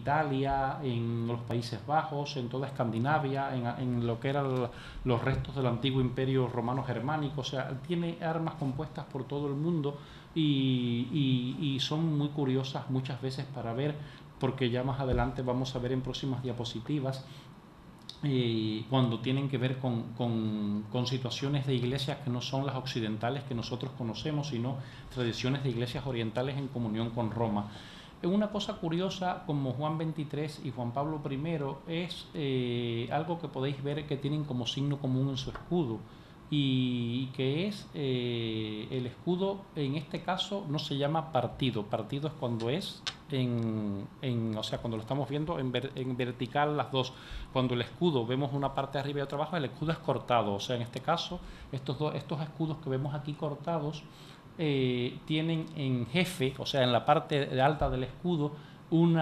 Italia, en los Países Bajos, en toda Escandinavia, en lo que eran los restos del antiguo imperio romano germánico. O sea, tiene armas compuestas por todo el mundo y son muy curiosas muchas veces para ver, porque ya más adelante vamos a ver en próximas diapositivas cuando tienen que ver con situaciones de iglesias que no son las occidentales que nosotros conocemos, sino tradiciones de iglesias orientales en comunión con Roma. Una cosa curiosa, como Juan XXIII y Juan Pablo I, es algo que podéis ver que tienen como signo común en su escudo, y que es el escudo. En este caso no se llama partido. Partido es cuando es o sea, cuando lo estamos viendo en vertical las dos. Cuando el escudo vemos una parte arriba y otra abajo, el escudo es cortado. O sea, en este caso estos escudos que vemos aquí cortados tienen en jefe, o sea, en la parte alta del escudo, un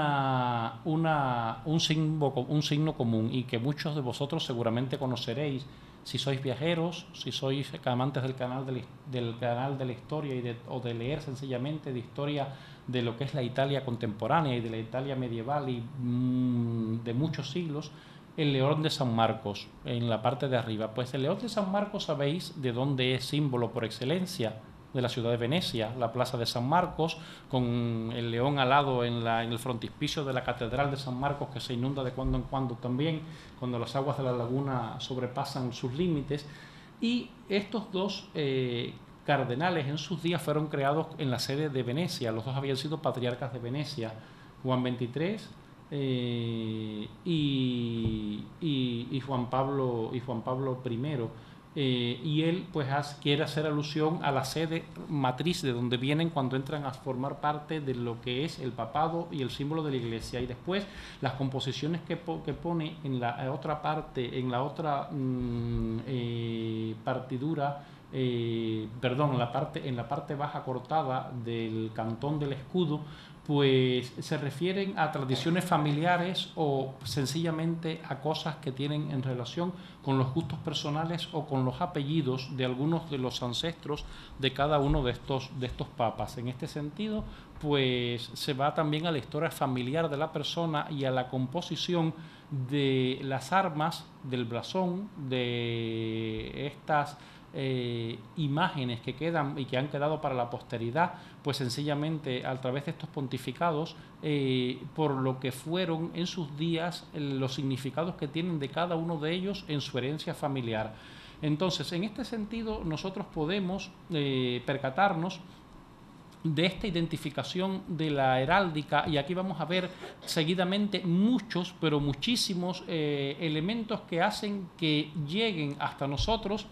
signo común, y que muchos de vosotros seguramente conoceréis si sois viajeros, si sois amantes del canal de la historia o de leer sencillamente de historia de lo que es la Italia contemporánea y de la Italia medieval y de muchos siglos. El león de San Marcos en la parte de arriba. Pues el león de San Marcos, sabéis de dónde es símbolo por excelencia: de la ciudad de Venecia, la plaza de San Marcos, con el león alado en el frontispicio de la catedral de San Marcos, que se inunda de cuando en cuando también, cuando las aguas de la laguna sobrepasan sus límites. Y estos dos cardenales en sus días fueron creados en la sede de Venecia. Los dos habían sido patriarcas de Venecia, Juan XXIII y Juan Pablo I. Y él pues quiere hacer alusión a la sede matriz de donde vienen cuando entran a formar parte de lo que es el papado y el símbolo de la Iglesia. Y después las composiciones que pone en la otra parte, en la otra partidura, perdón, en la parte baja cortada del cantón del escudo, pues se refieren a tradiciones familiares o sencillamente a cosas que tienen en relación con los gustos personales o con los apellidos de algunos de los ancestros de cada uno de estos papas. En este sentido, pues se va también a la historia familiar de la persona y a la composición de las armas, del blasón, de estas imágenes que quedan y que han quedado para la posteridad, pues sencillamente a través de estos pontificados, por lo que fueron en sus días, los significados que tienen de cada uno de ellos en su herencia familiar. Entonces, en este sentido, nosotros podemos percatarnos de esta identificación de la heráldica, y aquí vamos a ver seguidamente muchos, pero muchísimos elementos que hacen que lleguen hasta nosotros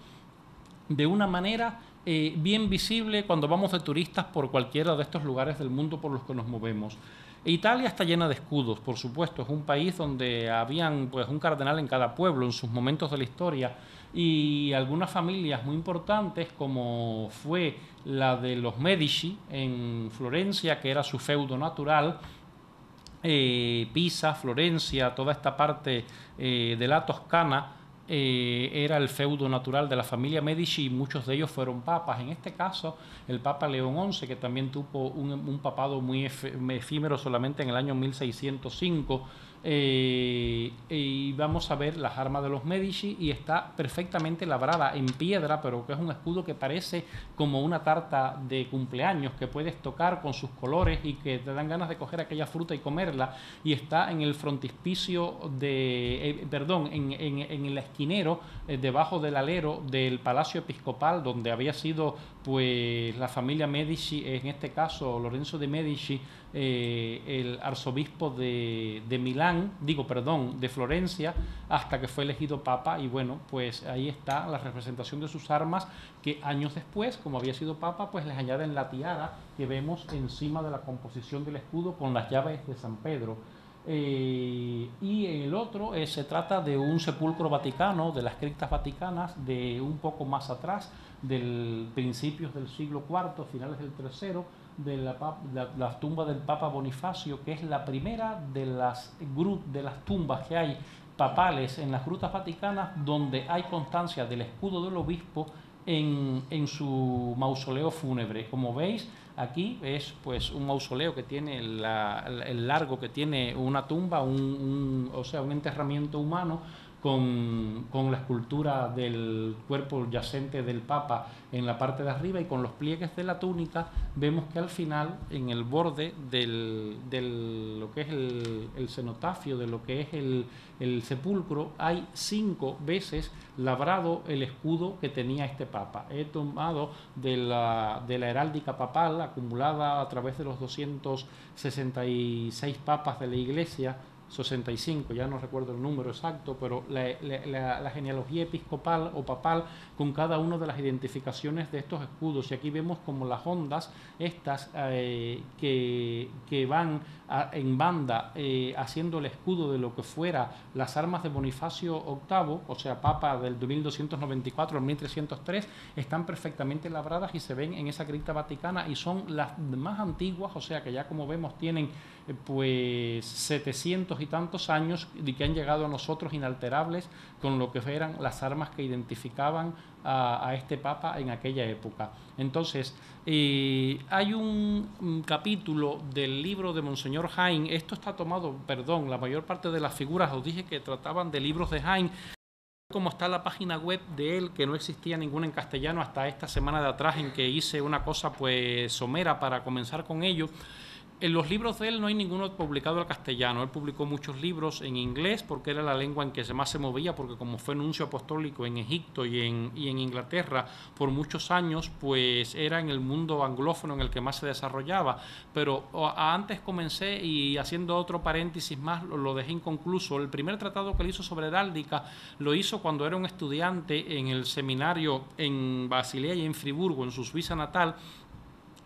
de una manera bien visible cuando vamos de turistas por cualquiera de estos lugares del mundo por los que nos movemos. Italia está llena de escudos, por supuesto. Es un país donde habían pues un cardenal en cada pueblo en sus momentos de la historia, y algunas familias muy importantes, como fue la de los Medici en Florencia, que era su feudo natural, Pisa, Florencia, toda esta parte de la Toscana, era el feudo natural de la familia Medici, y muchos de ellos fueron papas. En este caso, el Papa León XI, que también tuvo un papado muy efímero, solamente en el año 1605, y vamos a ver las armas de los Medici, y está perfectamente labrada en piedra, pero que es un escudo que parece como una tarta de cumpleaños que puedes tocar con sus colores y que te dan ganas de coger aquella fruta y comerla. Y está en el frontispicio en el esquinero, debajo del alero del Palacio Episcopal, donde había sido pues la familia Medici, en este caso Lorenzo de Medici, el arzobispo de Florencia, hasta que fue elegido papa. Y bueno, pues ahí está la representación de sus armas, que años después, como había sido papa, pues les añaden la tiara que vemos encima de la composición del escudo con las llaves de San Pedro. Y en el otro se trata de un sepulcro vaticano, de las criptas vaticanas, de un poco más atrás, del principios del siglo IV, finales del III, de la tumba del Papa Bonifacio, que es la primera de las tumbas que hay papales en las grutas vaticanas, donde hay constancia del escudo del obispo en su mausoleo fúnebre. Como veis, aquí es pues un mausoleo que tiene el largo que tiene una tumba, o sea, un enterramiento humano con la escultura del cuerpo yacente del Papa en la parte de arriba, y con los pliegues de la túnica vemos que al final, en el borde lo que es el cenotafio, de lo que es el sepulcro, hay 5 veces labrado el escudo que tenía este Papa. He tomado de la heráldica papal acumulada a través de los 266 papas de la Iglesia, 65, ya no recuerdo el número exacto, pero la genealogía episcopal o papal con cada una de las identificaciones de estos escudos. Y aquí vemos como las ondas estas que van en banda haciendo el escudo de lo que fuera las armas de Bonifacio VIII, o sea, Papa del 1294 al 1303, están perfectamente labradas y se ven en esa cripta vaticana, y son las más antiguas, o sea que ya, como vemos, tienen pues 700 y tantos años, y que han llegado a nosotros inalterables con lo que eran las armas que identificaban a este Papa en aquella época. Entonces, hay un capítulo del libro de Monseñor Jaén. Esto está tomado, perdón, la mayor parte de las figuras, os dije que trataban de libros de Jaén. Como está la página web de él, que no existía ninguna en castellano hasta esta semana de atrás, en que hice una cosa pues somera para comenzar con ello. En los libros de él no hay ninguno publicado al castellano. Él publicó muchos libros en inglés porque era la lengua en que más se movía, porque como fue nuncio apostólico en Egipto y en Inglaterra por muchos años, pues era en el mundo anglófono en el que más se desarrollaba. Pero antes comencé, y haciendo otro paréntesis más, lo dejé inconcluso. El primer tratado que él hizo sobre heráldica lo hizo cuando era un estudiante en el seminario en Basilea y en Friburgo, en su Suiza natal,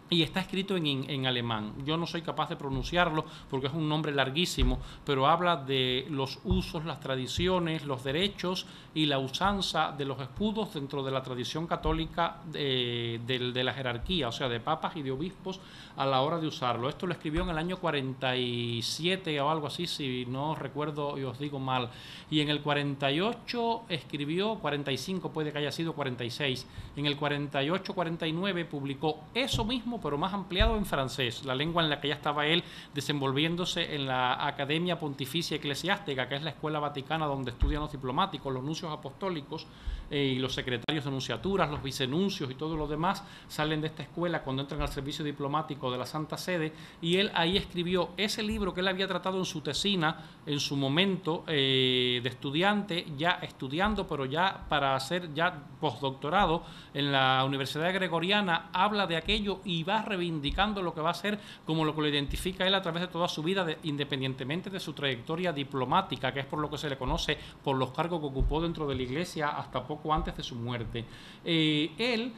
y está escrito en alemán. Yo no soy capaz de pronunciarlo porque es un nombre larguísimo, pero habla de los usos, las tradiciones, los derechos y la usanza de los escudos dentro de la tradición católica de la jerarquía, o sea, de papas y de obispos a la hora de usarlo. Esto lo escribió en el año 47 o algo así, si no recuerdo y os digo mal. Y en el 48 escribió, 45 puede que haya sido, 46. En el 48-49 publicó eso mismo, pero más ampliado en francés, la lengua en la que ya estaba él desenvolviéndose en la Academia Pontificia Eclesiástica, que es la escuela vaticana donde estudian los diplomáticos, los nuncios apostólicos y los secretarios de nunciaturas, los vicenuncios y todo lo demás salen de esta escuela cuando entran al servicio diplomático de la Santa Sede. Y él ahí escribió ese libro que él había tratado en su tesina en su momento de estudiante, ya estudiando, pero ya para hacer ya postdoctorado en la Universidad Gregoriana. Habla de aquello y va reivindicando lo que va a ser como lo que lo identifica él a través de toda su vida, independientemente de su trayectoria diplomática, que es por lo que se le conoce por los cargos que ocupó dentro de la Iglesia hasta poco antes de su muerte. En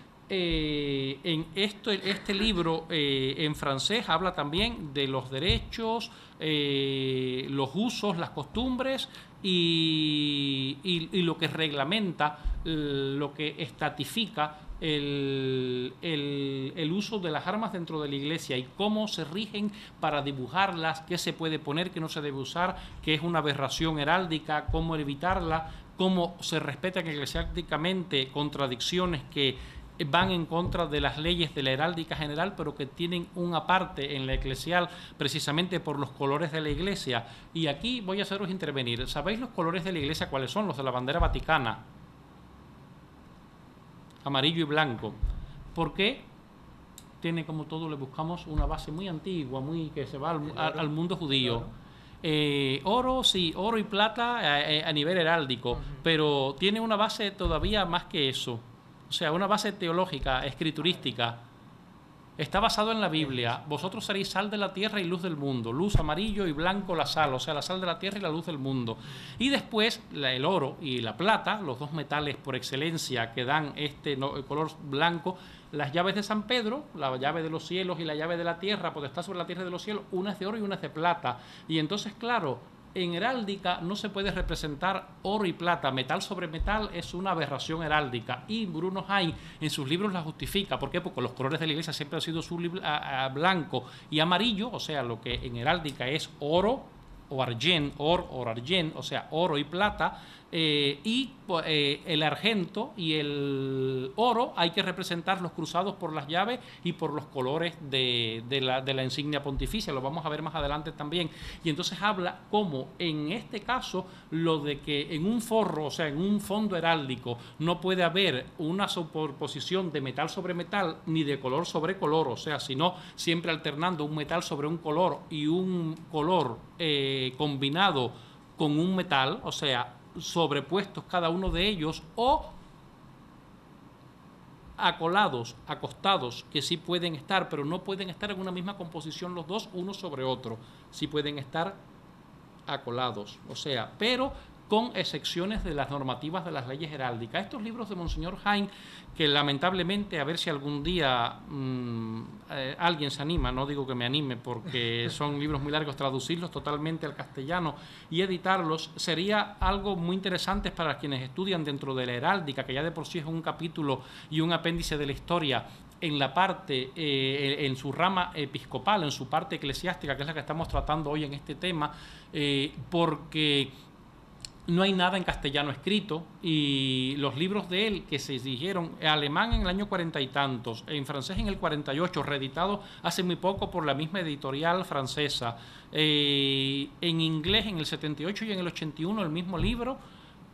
este libro en francés habla también de los derechos, los usos, las costumbres y lo que reglamenta, lo que estatifica el uso de las armas dentro de la Iglesia y cómo se rigen para dibujarlas, qué se puede poner, qué no se debe usar, qué es una aberración heráldica, cómo evitarla, cómo se respetan eclesiásticamente contradicciones que van en contra de las leyes de la heráldica general, pero que tienen una parte en la eclesial precisamente por los colores de la Iglesia. Y aquí voy a haceros intervenir. ¿Sabéis los colores de la Iglesia cuáles son? Los de la bandera vaticana: amarillo y blanco. ¿Por qué? Tiene, como todo, le buscamos una base muy antigua, muy que se va al mundo judío. Oro, sí, oro y plata a nivel heráldico, pero tiene una base todavía más que eso. O sea, una base teológica, escriturística. Está basado en la Biblia. Vosotros seréis sal de la tierra y luz del mundo. Luz, amarillo, y blanco la sal, o sea, la sal de la tierra y la luz del mundo. Y después el oro y la plata, los dos metales por excelencia que dan el color blanco. Las llaves de San Pedro, la llave de los cielos y la llave de la tierra, pues está sobre la tierra de los cielos, una es de oro y una es de plata. Y entonces, claro, en heráldica no se puede representar oro y plata, metal sobre metal es una aberración heráldica, y Bruno Jaén en sus libros la justifica. ¿Por qué? Porque los colores de la Iglesia siempre han sido blanco y amarillo, o sea, lo que en heráldica es oro, o argent, or o argent, o sea, oro y plata, y el argento y el oro hay que representarlos cruzados por las llaves y por los colores de la insignia pontificia, lo vamos a ver más adelante también. Y entonces habla como en este caso lo de que en un forro, o sea, en un fondo heráldico, no puede haber una superposición de metal sobre metal ni de color sobre color, o sea, sino siempre alternando un metal sobre un color y un color combinado con un metal, o sea, sobrepuestos cada uno de ellos, o acolados, acostados, que sí pueden estar, pero no pueden estar en una misma composición los dos, uno sobre otro. Sí pueden estar acolados, o sea, pero con excepciones de las normativas de las leyes heráldicas. Estos libros de Monseñor Jain, que lamentablemente, a ver si algún día alguien se anima, no digo que me anime porque son libros muy largos, traducirlos totalmente al castellano y editarlos, sería algo muy interesante para quienes estudian dentro de la heráldica, que ya de por sí es un capítulo y un apéndice de la historia, en la parte, en su rama episcopal, en su parte eclesiástica, que es la que estamos tratando hoy en este tema, porque no hay nada en castellano escrito y los libros de él que se dijeron en alemán en el año 40 y tantos, en francés en el 48, reeditado hace muy poco por la misma editorial francesa, en inglés en el 78 y en el 81 el mismo libro,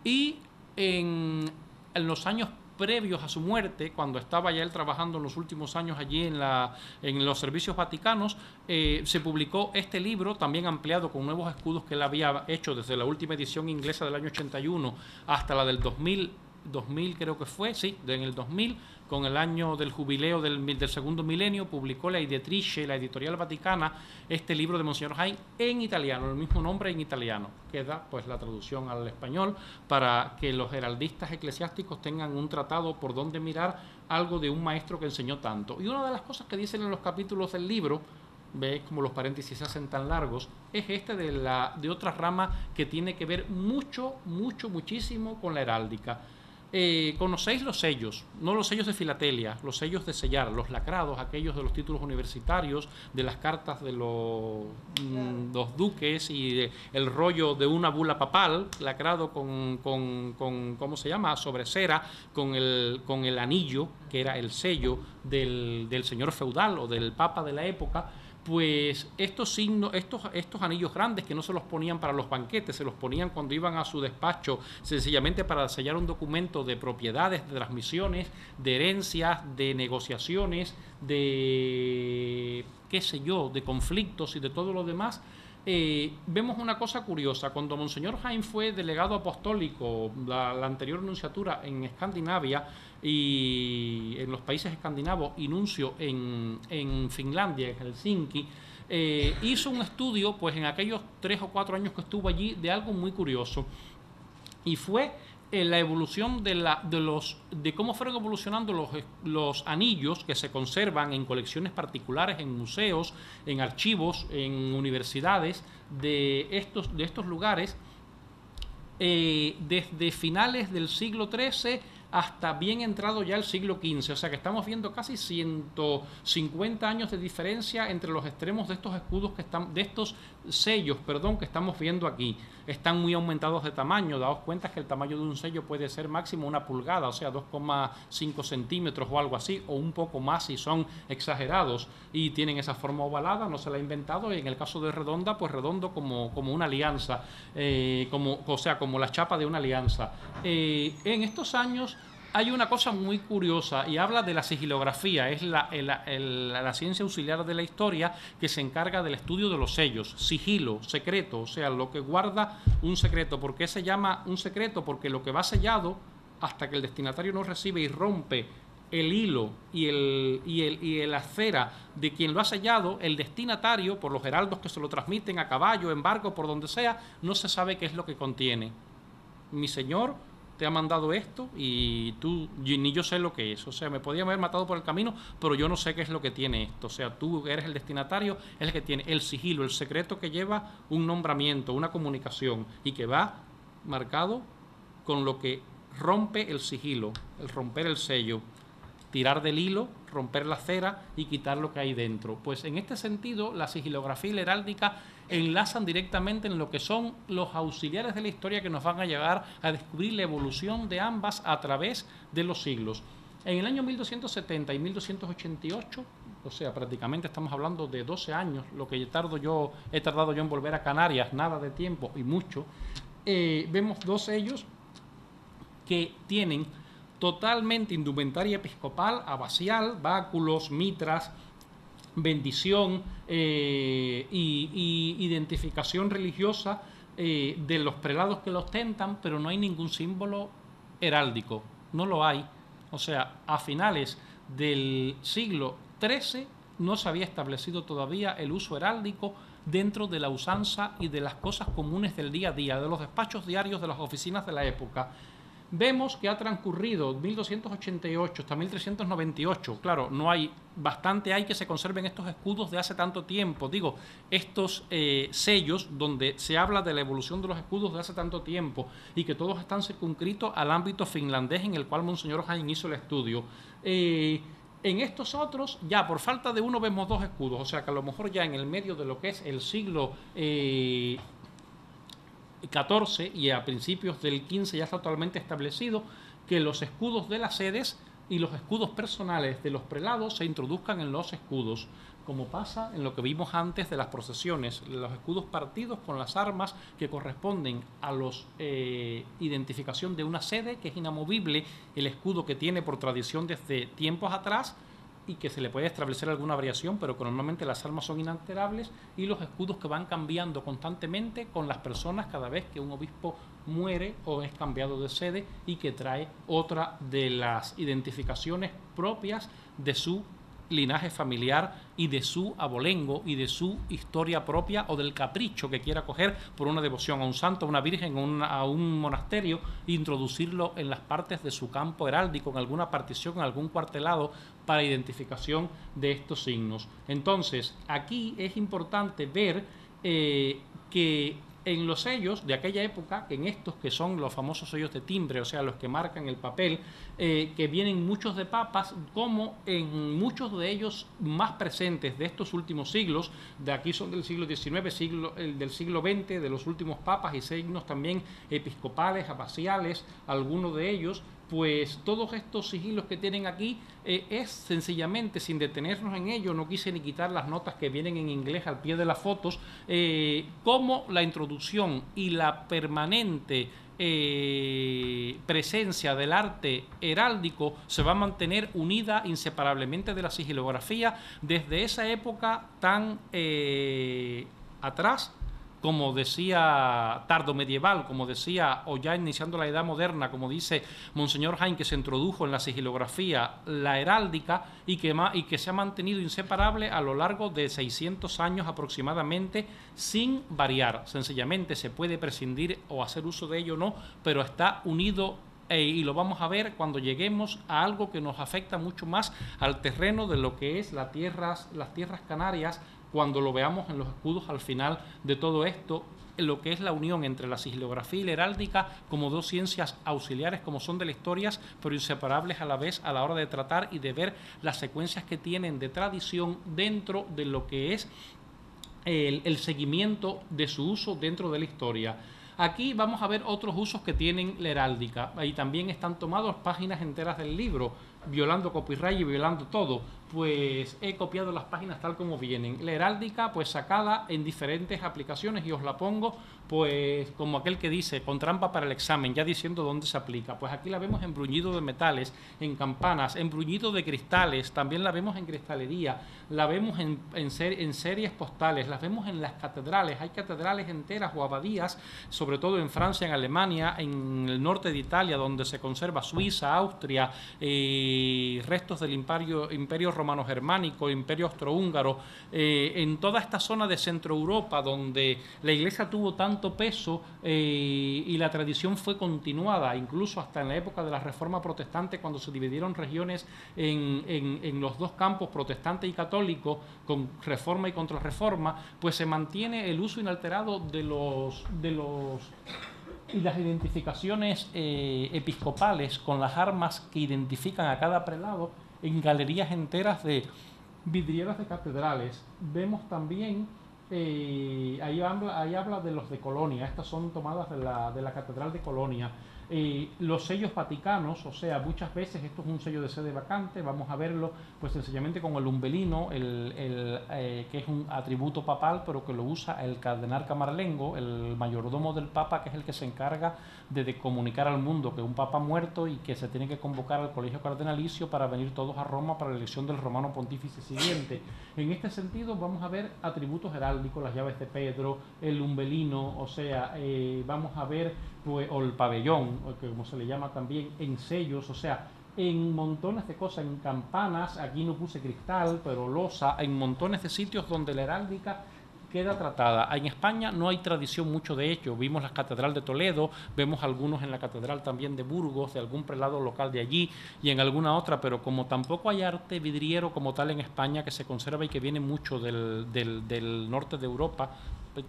y en los años previos a su muerte, cuando estaba ya él trabajando en los últimos años allí en los servicios vaticanos, se publicó este libro, también ampliado con nuevos escudos que él había hecho desde la última edición inglesa del año 81 hasta la del 2000 creo que fue, sí, en el 2000, con el año del jubileo del segundo milenio, publicó la Editrice, la editorial vaticana, este libro de Monseñor Jain en italiano, el mismo nombre en italiano. Queda pues la traducción al español para que los heraldistas eclesiásticos tengan un tratado por donde mirar algo de un maestro que enseñó tanto. Y una de las cosas que dicen en los capítulos del libro, veis como los paréntesis se hacen tan largos, es este de otra rama que tiene que ver muchísimo con la heráldica. Conocéis los sellos, no los sellos de filatelia, los sellos de sellar, los lacrados, aquellos de los títulos universitarios, de las cartas de los duques y el rollo de una bula papal, lacrado con ¿cómo se llama?, sobre cera, con el anillo, que era el sello del señor feudal o del papa de la época. Pues estos signos, estos anillos grandes que no se los ponían para los banquetes, se los ponían cuando iban a su despacho, sencillamente para sellar un documento de propiedades, de transmisiones, de herencias, de negociaciones, de qué sé yo, de conflictos y de todo lo demás. Vemos una cosa curiosa. Cuando Monseñor Jain fue delegado apostólico, la anterior nunciatura en Escandinavia y en los países escandinavos, y nuncio en Finlandia, en Helsinki, hizo un estudio, pues en aquellos 3 o 4 años que estuvo allí, de algo muy curioso, y fue la evolución de cómo fueron evolucionando los anillos que se conservan en colecciones particulares, en museos, en archivos, en universidades de estos lugares, desde finales del siglo XIII hasta bien entrado ya el siglo XV, o sea que estamos viendo casi 150 años de diferencia entre los extremos de estos escudos de estos sellos, que estamos viendo aquí. Están muy aumentados de tamaño, daos cuenta que el tamaño de un sello puede ser máximo 1 pulgada, o sea 2,5 centímetros o algo así, o un poco más si son exagerados, y tienen esa forma ovalada, no se la ha inventado, y en el caso de redonda, pues redondo como una alianza, como la chapa de una alianza. En estos años hay una cosa muy curiosa y habla de la sigilografía, es la ciencia auxiliar de la historia que se encarga del estudio de los sellos, sigilo, secreto, o sea, lo que guarda un secreto. ¿Por qué se llama un secreto? Porque lo que va sellado, hasta que el destinatario no recibe y rompe el hilo y la cera de quien lo ha sellado, el destinatario, por los heraldos que se lo transmiten a caballo, en barco, por donde sea, no se sabe qué es lo que contiene. Mi señor te ha mandado esto y ni yo sé lo que es, o sea, me podía haber matado por el camino, pero yo no sé qué es lo que tiene esto, o sea, tú eres el destinatario, es el que tiene el sigilo, el secreto que lleva un nombramiento, una comunicación, y que va marcado con lo que rompe el sigilo, el romper el sello. tirar del hilo, romper la cera y quitar lo que hay dentro. Pues en este sentido, la sigilografía y la heráldica enlazan directamente en lo que son los auxiliares de la historia que nos van a llevar a descubrir la evolución de ambas a través de los siglos. En el año 1270 y 1288, o sea, prácticamente estamos hablando de 12 años, lo que he tardado yo en volver a Canarias, nada de tiempo y mucho, vemos dos sellos que tienen totalmente indumentaria episcopal, abacial, báculos, mitras, bendición y identificación religiosa de los prelados que lo ostentan, pero no hay ningún símbolo heráldico, no lo hay. O sea, a finales del siglo XIII no se había establecido todavía el uso heráldico dentro de la usanza y de las cosas comunes del día a día, de los despachos diarios de las oficinas de la época. Vemos que ha transcurrido 1288 hasta 1398. Claro, no hay, bastante hay que se conserven estos escudos de hace tanto tiempo. Digo, estos sellos donde se habla de la evolución de los escudos de hace tanto tiempo y que todos están circunscritos al ámbito finlandés en el cual Monseñor Jaén hizo el estudio. En estos otros, ya por falta de uno vemos dos escudos, o sea que a lo mejor ya en el medio de lo que es el siglo XIV y a principios del XV ya está totalmente establecido que los escudos de las sedes y los escudos personales de los prelados se introduzcan en los escudos, como pasa en lo que vimos antes de las procesiones, los escudos partidos con las armas que corresponden a los identificación de una sede, que es inamovible, el escudo que tiene por tradición desde tiempos atrás, y que se le puede establecer alguna variación, pero que normalmente las armas son inalterables, y los escudos que van cambiando constantemente con las personas cada vez que un obispo muere o es cambiado de sede y que trae otra de las identificaciones propias de su linaje familiar y de su abolengo y de su historia propia o del capricho que quiera coger por una devoción a un santo, a una virgen, a un monasterio, e introducirlo en las partes de su campo heráldico, en alguna partición, en algún cuartelado, para identificación de estos signos. Entonces, aquí es importante ver que en los sellos de aquella época, en estos que son los famosos sellos de timbre, o sea, los que marcan el papel, que vienen muchos de papas, como en muchos de ellos más presentes de estos últimos siglos, de aquí son del siglo XIX, del siglo XX, de los últimos papas, y signos también episcopales, abaciales, algunos de ellos, pues todos estos sigilos que tienen aquí es sencillamente, sin detenernos en ello, no quise ni quitar las notas que vienen en inglés al pie de las fotos, como la introducción y la permanente presencia del arte heráldico se va a mantener unida inseparablemente de la sigilografía desde esa época tan atrás, como decía, tardomedieval, como decía, o ya iniciando la edad moderna, como dice Monseñor Jaén, que se introdujo en la sigilografía la heráldica y que se ha mantenido inseparable a lo largo de 600 años aproximadamente, sin variar. Sencillamente se puede prescindir o hacer uso de ello o no, pero está unido y lo vamos a ver cuando lleguemos a algo que nos afecta mucho más al terreno de lo que es las tierras canarias, cuando lo veamos en los escudos al final de todo esto, lo que es la unión entre la sigilografía y la heráldica como dos ciencias auxiliares, como son de las historias, pero inseparables a la vez a la hora de tratar y de ver las secuencias que tienen de tradición dentro de lo que es el seguimiento de su uso dentro de la historia. Aquí vamos a ver otros usos que tienen la heráldica. Ahí también están tomadas páginas enteras del libro, violando copyright y violando todo. Pues he copiado las páginas tal como vienen. La heráldica, pues sacada en diferentes aplicaciones, y os la pongo, pues como aquel que dice, con trampa para el examen, ya diciendo dónde se aplica. Pues aquí la vemos en bruñido de metales, en campanas, en bruñido de cristales, también la vemos en cristalería, la vemos en series postales, las vemos en las catedrales. Hay catedrales enteras o abadías, sobre todo en Francia, en Alemania, en el norte de Italia, donde se conserva Suiza, Austria, restos del imperio romano germánico, imperio austrohúngaro, en toda esta zona de Centro Europa, donde la Iglesia tuvo tanto peso y la tradición fue continuada, incluso hasta en la época de la Reforma Protestante, cuando se dividieron regiones en los dos campos, protestante y católico, con reforma y contrarreforma, pues se mantiene el uso inalterado de los y las identificaciones episcopales con las armas que identifican a cada prelado en galerías enteras de vidrieras de catedrales. Vemos también, ahí habla de los de Colonia, estas son tomadas de la Catedral de Colonia. Los sellos vaticanos, o sea, muchas veces esto es un sello de sede vacante, vamos a verlo pues sencillamente con el umbelino, que es un atributo papal, pero que lo usa el cardenal Camarlengo, el mayordomo del Papa, que es el que se encarga de comunicar al mundo que un Papa ha muerto y que se tiene que convocar al colegio cardenalicio para venir todos a Roma para la elección del romano pontífice siguiente. En este sentido vamos a ver atributos heráldicos, las llaves de Pedro, el umbelino, o sea, vamos a ver pues, o el pabellón, o que como se le llama también, en sellos, o sea, en montones de cosas, en campanas, aquí no puse cristal, pero losa, en montones de sitios donde la heráldica queda tratada. En España no hay tradición mucho de ello. Vimos la Catedral de Toledo, vemos algunos en la Catedral también de Burgos, de algún prelado local de allí y en alguna otra, pero como tampoco hay arte vidriero como tal en España que se conserva y que viene mucho del norte de Europa,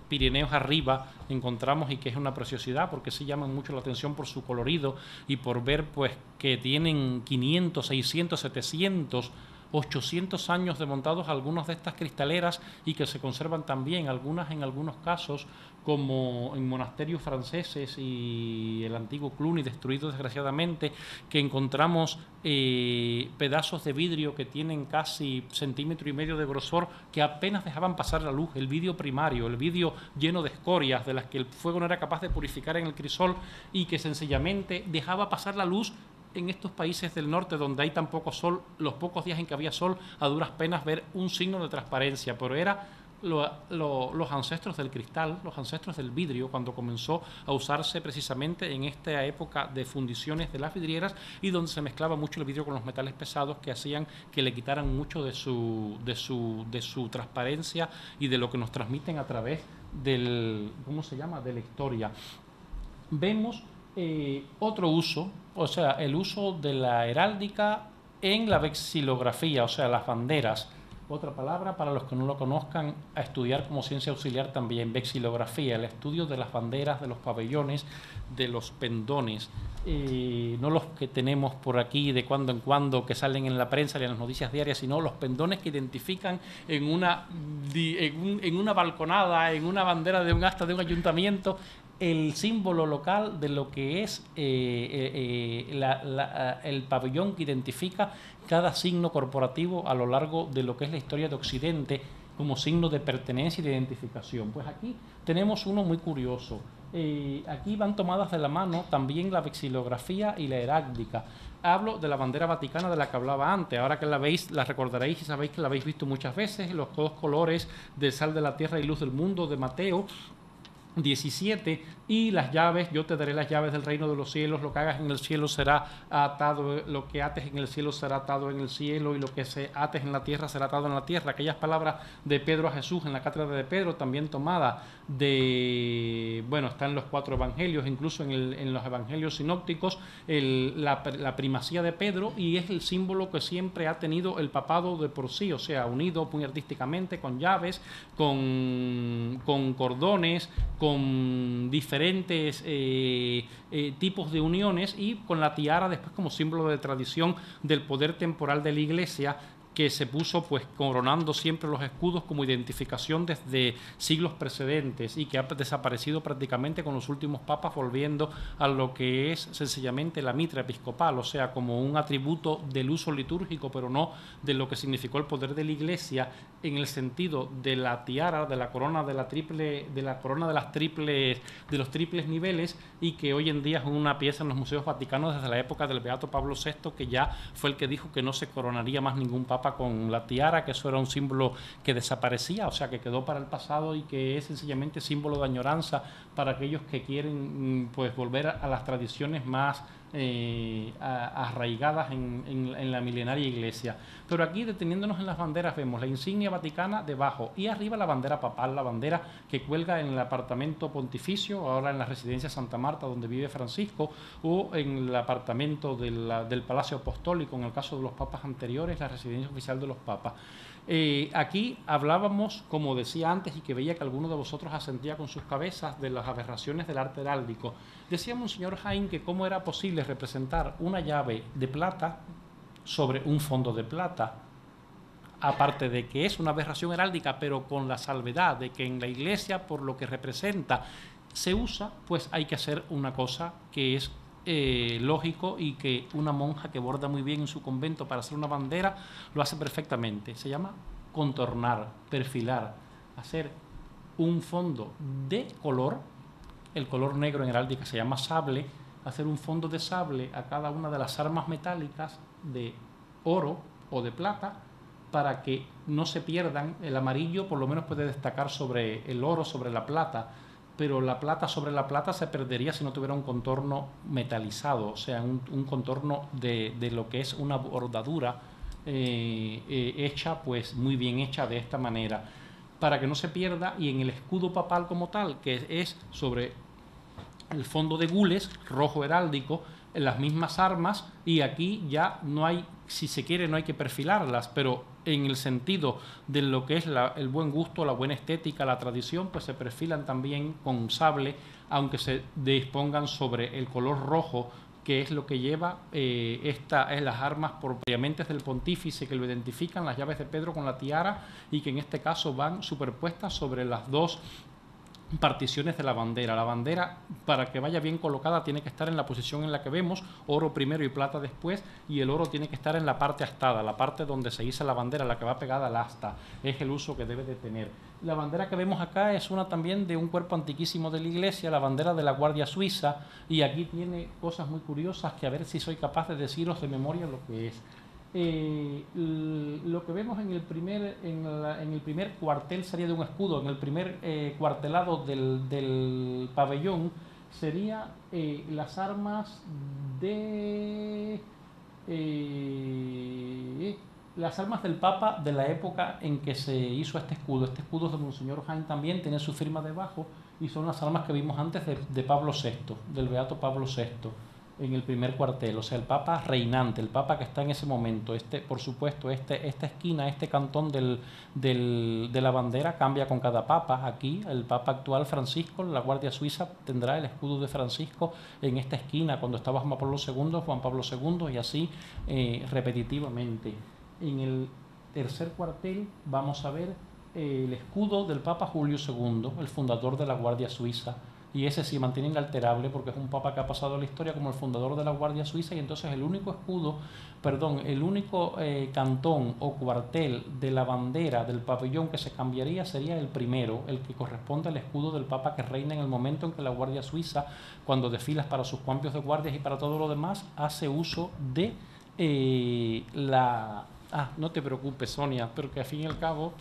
Pirineos arriba encontramos y que es una preciosidad porque sí llaman mucho la atención por su colorido y por ver pues que tienen 500, 600, 700 800 años de montados algunas de estas cristaleras y que se conservan también, algunas en algunos casos, como en monasterios franceses y el antiguo Cluny, destruido desgraciadamente, que encontramos pedazos de vidrio que tienen casi 1,5 centímetros de grosor, que apenas dejaban pasar la luz, el vidrio primario, el vidrio lleno de escorias, de las que el fuego no era capaz de purificar en el crisol y que sencillamente dejaba pasar la luz. En estos países del norte donde hay tan poco sol, los pocos días en que había sol, a duras penas ver un signo de transparencia, pero era los ancestros del cristal, los ancestros del vidrio, cuando comenzó a usarse precisamente en esta época de fundiciones de las vidrieras y donde se mezclaba mucho el vidrio con los metales pesados que hacían que le quitaran mucho de su transparencia y de lo que nos transmiten a través del, ¿cómo se llama?, de la historia. Vemos otro uso, o sea, el uso de la heráldica en la vexilografía, o sea, las banderas. Otra palabra para los que no lo conozcan, a estudiar como ciencia auxiliar también, vexilografía, el estudio de las banderas, de los pabellones, de los pendones, no los que tenemos por aquí de cuando en cuando que salen en la prensa y en las noticias diarias, sino los pendones que identifican en una balconada, en una bandera de un asta de un ayuntamiento, el símbolo local de lo que es el pabellón que identifica cada signo corporativo a lo largo de lo que es la historia de Occidente como signo de pertenencia y de identificación. Pues aquí tenemos uno muy curioso. Aquí van tomadas de la mano también la vexilografía y la heráldica. Hablo de la bandera vaticana de la que hablaba antes. Ahora que la veis, la recordaréis y sabéis que la habéis visto muchas veces, los dos colores de sal de la tierra y luz del mundo de Mateo 17, y las llaves, yo te daré las llaves del reino de los cielos, lo que hagas en el cielo será atado, lo que ates en el cielo será atado en el cielo, y lo que se ates en la tierra será atado en la tierra. Aquellas palabras de Pedro a Jesús en la cátedra de Pedro, también tomada de, bueno, está en los 4 evangelios, incluso en los evangelios sinópticos, la primacía de Pedro, y es el símbolo que siempre ha tenido el papado de por sí, o sea, unido muy artísticamente con llaves, con cordones, con diferentes tipos de uniones, y con la tiara después como símbolo de tradición del poder temporal de la Iglesia, que se puso pues coronando siempre los escudos como identificación desde siglos precedentes y que ha desaparecido prácticamente con los últimos papas, volviendo a lo que es sencillamente la mitra episcopal, o sea, como un atributo del uso litúrgico, pero no de lo que significó el poder de la Iglesia en el sentido de la tiara, de la corona de los triples niveles, y que hoy en día es una pieza en los museos vaticanos desde la época del Beato Pablo VI, que ya fue el que dijo que no se coronaría más ningún papa con la tiara, que eso era un símbolo que desaparecía, o sea, que quedó para el pasado y que es sencillamente símbolo de añoranza para aquellos que quieren pues volver a las tradiciones más arraigadas en la milenaria Iglesia. Pero aquí, deteniéndonos en las banderas, vemos la insignia vaticana debajo y arriba la bandera papal, la bandera que cuelga en el apartamento pontificio, ahora en la residencia Santa Marta donde vive Francisco, o en el apartamento del Palacio Apostólico, en el caso de los papas anteriores, la residencia oficial de los papas. Aquí hablábamos, como decía antes, y que veía que alguno de vosotros asentía con sus cabezas, de las aberraciones del arte heráldico. Decía Monseñor Jaime que cómo era posible representar una llave de plata sobre un fondo de plata. Aparte de que es una aberración heráldica, pero con la salvedad de que en la iglesia, por lo que representa, se usa, pues hay que hacer una cosa que es lógico, y que una monja que borda muy bien en su convento para hacer una bandera lo hace perfectamente. Se llama contornar, perfilar, hacer un fondo de color. El color negro en heráldica se llama sable. Hacer un fondo de sable a cada una de las armas metálicas de oro o de plata, para que no se pierdan. El amarillo por lo menos puede destacar sobre el oro, sobre la plata, pero la plata sobre la plata se perdería si no tuviera un contorno metalizado, o sea, un contorno de lo que es una bordadura hecha, pues muy bien hecha de esta manera, para que no se pierda. Y en el escudo papal como tal, que es sobre el fondo de gules, rojo heráldico, en las mismas armas, y aquí ya no hay, si se quiere, no hay que perfilarlas, pero en el sentido de lo que es el buen gusto, la buena estética, la tradición, pues se perfilan también con sable, aunque se dispongan sobre el color rojo, que es lo que lleva las armas propiamente del pontífice, que lo identifican, las llaves de Pedro con la tiara, y que en este caso van superpuestas sobre las dos particiones de la bandera. La bandera, para que vaya bien colocada, tiene que estar en la posición en la que vemos, oro primero y plata después, y el oro tiene que estar en la parte astada, la parte donde se iza la bandera, la que va pegada al asta. Es el uso que debe de tener. La bandera que vemos acá es una también de un cuerpo antiquísimo de la iglesia, la bandera de la Guardia Suiza, y aquí tiene cosas muy curiosas que a ver si soy capaz de deciros de memoria lo que es. Lo que vemos en el primer cuartel sería de un escudo. En el primer cuartelado del pabellón sería las armas del Papa de la época en que se hizo este escudo. Este escudo es de Monseñor Jaén, también tiene su firma debajo, y son las armas que vimos antes de Pablo VI, del Beato Pablo VI, en el primer cuartel. O sea, el Papa reinante, el Papa que está en ese momento. Por supuesto, esta esquina, este cantón de la bandera cambia con cada Papa. Aquí, el Papa actual, Francisco, la Guardia Suiza tendrá el escudo de Francisco en esta esquina. Cuando estaba Juan Pablo II, y así repetitivamente. En el tercer cuartel vamos a ver el escudo del Papa Julio II, el fundador de la Guardia Suiza, y ese sí mantiene inalterable, porque es un papa que ha pasado a la historia como el fundador de la Guardia Suiza. Y entonces el único cantón o cuartel de la bandera del pabellón que se cambiaría sería el primero, el que corresponde al escudo del papa que reina en el momento en que la Guardia Suiza, cuando desfilas para sus cambios de guardias y para todo lo demás, hace uso de no te preocupes, Sonia, pero que al fin y al cabo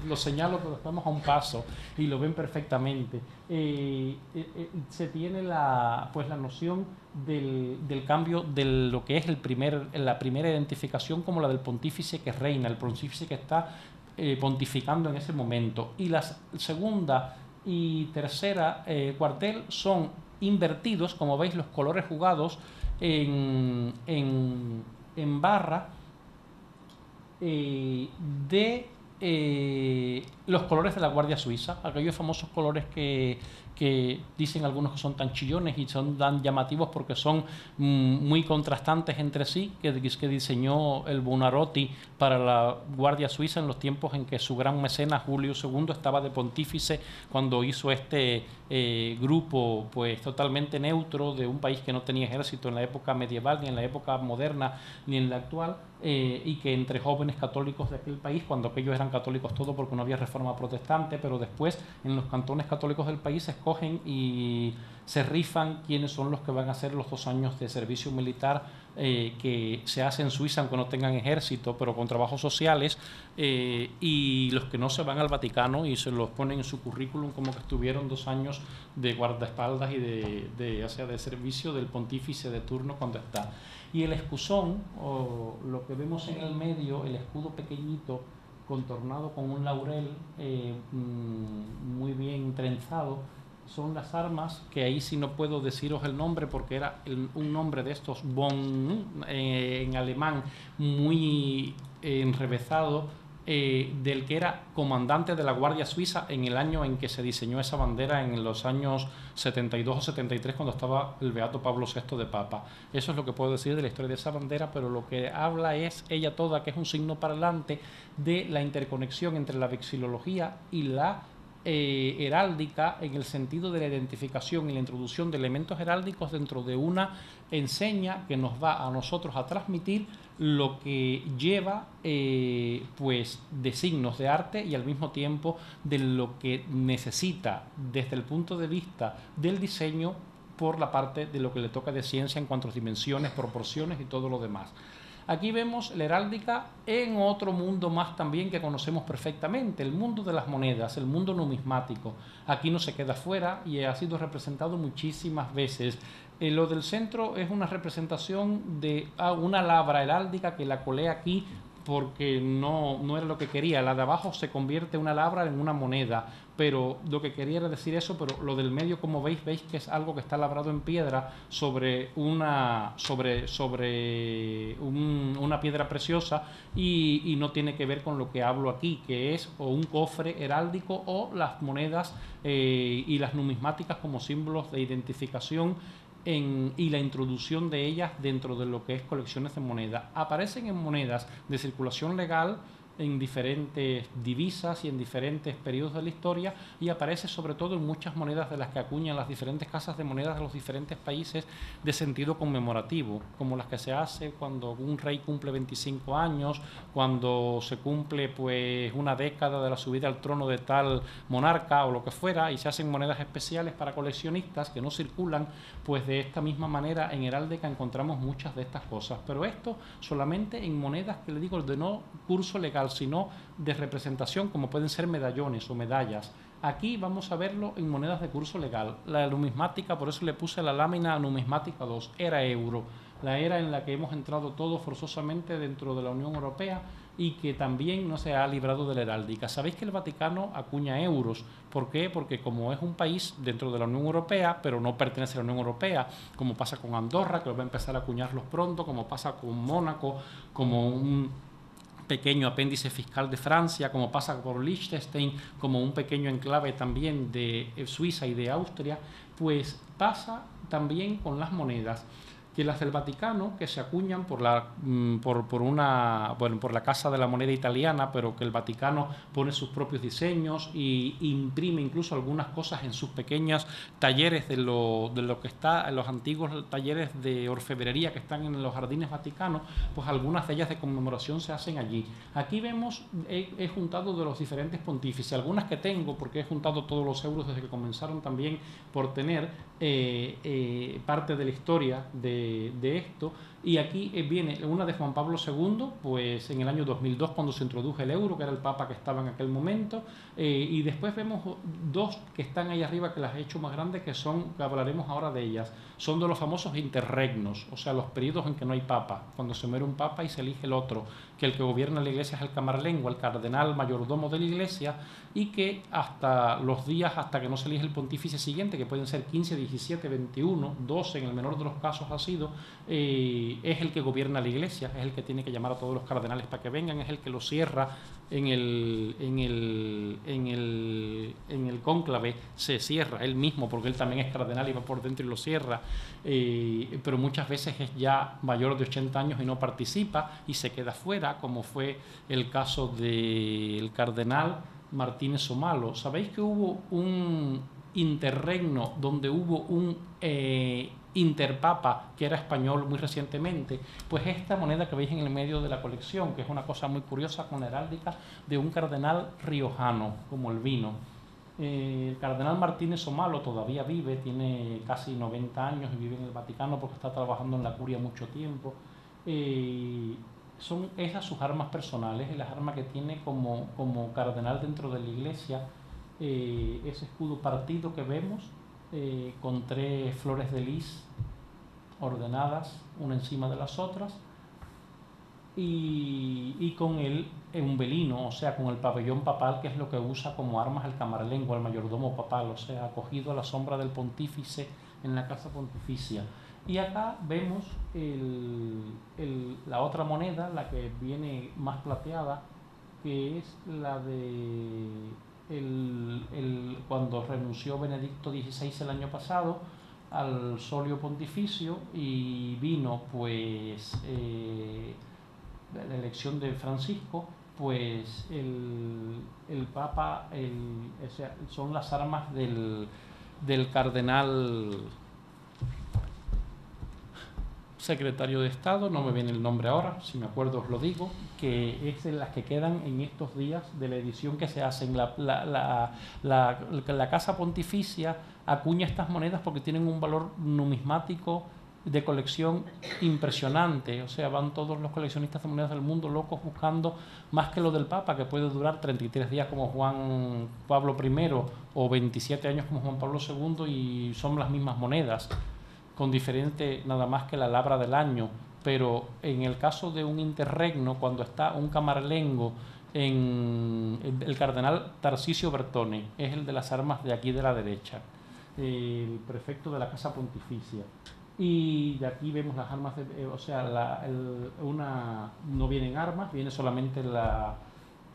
lo señalo, pero estamos a un paso y lo ven perfectamente. Se tiene la noción del cambio de lo que es la primera identificación como la del pontífice que reina, el pontífice que está pontificando en ese momento. Y la segunda y tercera cuartel son invertidos, como veis, los colores jugados en barra, de los colores de la Guardia Suiza, aquellos famosos colores que dicen algunos que son tan chillones y son tan llamativos porque son muy contrastantes entre sí, que diseñó el Buonarroti para la Guardia Suiza en los tiempos en que su gran mecenas Julio II estaba de pontífice, cuando hizo este grupo pues totalmente neutro de un país que no tenía ejército en la época medieval, ni en la época moderna, ni en la actual, y que entre jóvenes católicos de aquel país, cuando aquellos eran católicos todos porque no había reforma protestante, pero después en los cantones católicos del país se escogen y se rifan quiénes son los que van a hacer los 2 años de servicio militar que se hace en Suiza, aunque no tengan ejército, pero con trabajos sociales, y los que no se van al Vaticano y se los ponen en su currículum como que estuvieron 2 años de guardaespaldas y de servicio del pontífice de turno cuando está. Y el escusón, o lo que vemos en el medio, el escudo pequeñito contornado con un laurel muy bien trenzado, son las armas, que ahí sí no puedo deciros el nombre porque era un nombre de estos en alemán muy enrevesado, del que era comandante de la Guardia Suiza en el año en que se diseñó esa bandera, en los años 72 o 73, cuando estaba el Beato Pablo VI de Papa. Eso es lo que puedo decir de la historia de esa bandera, pero lo que habla es ella toda, que es un signo parlante de la interconexión entre la vexilología y la heráldica, en el sentido de la identificación y la introducción de elementos heráldicos dentro de una enseña que nos va a nosotros a transmitir lo que lleva pues de signos de arte y al mismo tiempo de lo que necesita desde el punto de vista del diseño por la parte de lo que le toca de ciencia en cuanto a dimensiones, proporciones y todo lo demás. Aquí vemos la heráldica en otro mundo más también que conocemos perfectamente, el mundo de las monedas, el mundo numismático. Aquí no se queda fuera y ha sido representado muchísimas veces. Lo del centro es una representación de una labra heráldica que la colé aquí porque no era lo que quería. La de abajo se convierte una labra en una moneda, pero lo que quería era decir eso, pero lo del medio, como veis que es algo que está labrado en piedra sobre una piedra preciosa y no tiene que ver con lo que hablo aquí, que es o un cofre heráldico o las monedas y las numismáticas como símbolos de identificación y la introducción de ellas dentro de lo que es colecciones de monedas. Aparecen en monedas de circulación legal en diferentes divisas y en diferentes periodos de la historia, y aparece sobre todo en muchas monedas de las que acuñan las diferentes casas de monedas de los diferentes países de sentido conmemorativo, como las que se hace cuando un rey cumple 25 años, cuando se cumple pues una década de la subida al trono de tal monarca o lo que fuera, y se hacen monedas especiales para coleccionistas que no circulan. Pues de esta misma manera en heráldica encontramos muchas de estas cosas, pero esto solamente en monedas que le digo de no curso legal, sino de representación, como pueden ser medallones o medallas. Aquí vamos a verlo en monedas de curso legal. La numismática, por eso le puse la lámina numismática 2, era euro, la era en la que hemos entrado todos forzosamente dentro de la Unión Europea y que también no se ha librado de la heráldica. Sabéis que el Vaticano acuña euros. ¿Por qué? Porque como es un país dentro de la Unión Europea, pero no pertenece a la Unión Europea, como pasa con Andorra, que va a empezar a acuñarlos pronto, como pasa con Mónaco, como un pequeño apéndice fiscal de Francia, como pasa por Liechtenstein, como un pequeño enclave también de Suiza y de Austria, pues pasa también con las monedas, que las del Vaticano, que se acuñan por la Casa de la Moneda Italiana, pero que el Vaticano pone sus propios diseños y imprime incluso algunas cosas en sus pequeños talleres de lo que está en los antiguos talleres de orfebrería que están en los jardines vaticanos, pues algunas de ellas de conmemoración se hacen allí. Aquí vemos, he juntado de los diferentes pontífices, algunas que tengo porque he juntado todos los euros desde que comenzaron también por tener parte de la historia de esto, y aquí viene una de Juan Pablo II, pues en el año 2002 cuando se introdujo el euro, que era el papa que estaba en aquel momento, y después vemos dos que están ahí arriba que las he hecho más grandes, que hablaremos ahora de ellas, son de los famosos interregnos, o sea, los periodos en que no hay papa, cuando se muere un papa y se elige el otro, que el que gobierna la iglesia es el camarlengua, el cardenal mayordomo de la iglesia, y que hasta los días, hasta que no se elige el pontífice siguiente, que pueden ser 15, 17, 21, 12 en el menor de los casos ha sido, es el que gobierna la iglesia, es el que tiene que llamar a todos los cardenales para que vengan, es el que lo cierra en el cónclave, se cierra él mismo porque él también es cardenal y va por dentro y lo cierra, pero muchas veces es ya mayor de 80 años y no participa y se queda fuera, como fue el caso del cardenal Martínez Somalo. Sabéis que hubo un interregno donde hubo un interpapa que era español muy recientemente. Pues esta moneda que veis en el medio de la colección, que es una cosa muy curiosa con la heráldica de un cardenal riojano, como el vino. El cardenal Martínez Somalo todavía vive, tiene casi 90 años y vive en el Vaticano porque está trabajando en la curia mucho tiempo. Son esas sus armas personales y las armas que tiene como cardenal dentro de la iglesia, ese escudo partido que vemos, con 3 flores de lis ordenadas una encima de las otras, y con el umbelino, o sea, con el pabellón papal, que es lo que usa como armas el camarlengua, el mayordomo papal, o sea, acogido a la sombra del pontífice en la casa pontificia. Y acá vemos la otra moneda, la que viene más plateada, que es la de cuando renunció Benedicto XVI el año pasado al solio pontificio y vino pues la elección de Francisco, pues el Papa, o sea, son las armas del cardenal secretario de Estado, no me viene el nombre ahora, si me acuerdo os lo digo, que es de las que quedan en estos días de la edición que se hace en la Casa Pontificia acuña estas monedas porque tienen un valor numismático de colección impresionante, o sea, van todos los coleccionistas de monedas del mundo locos buscando más que lo del Papa, que puede durar 33 días como Juan Pablo I o 27 años como Juan Pablo II y son las mismas monedas, con diferente nada más que la labra del año, pero en el caso de un interregno, cuando está un camarlengo en el cardenal Tarcisio Bertone, es el de las armas de aquí de la derecha, el prefecto de la Casa Pontificia. Y de aquí vemos las armas, o sea, no vienen armas, viene solamente la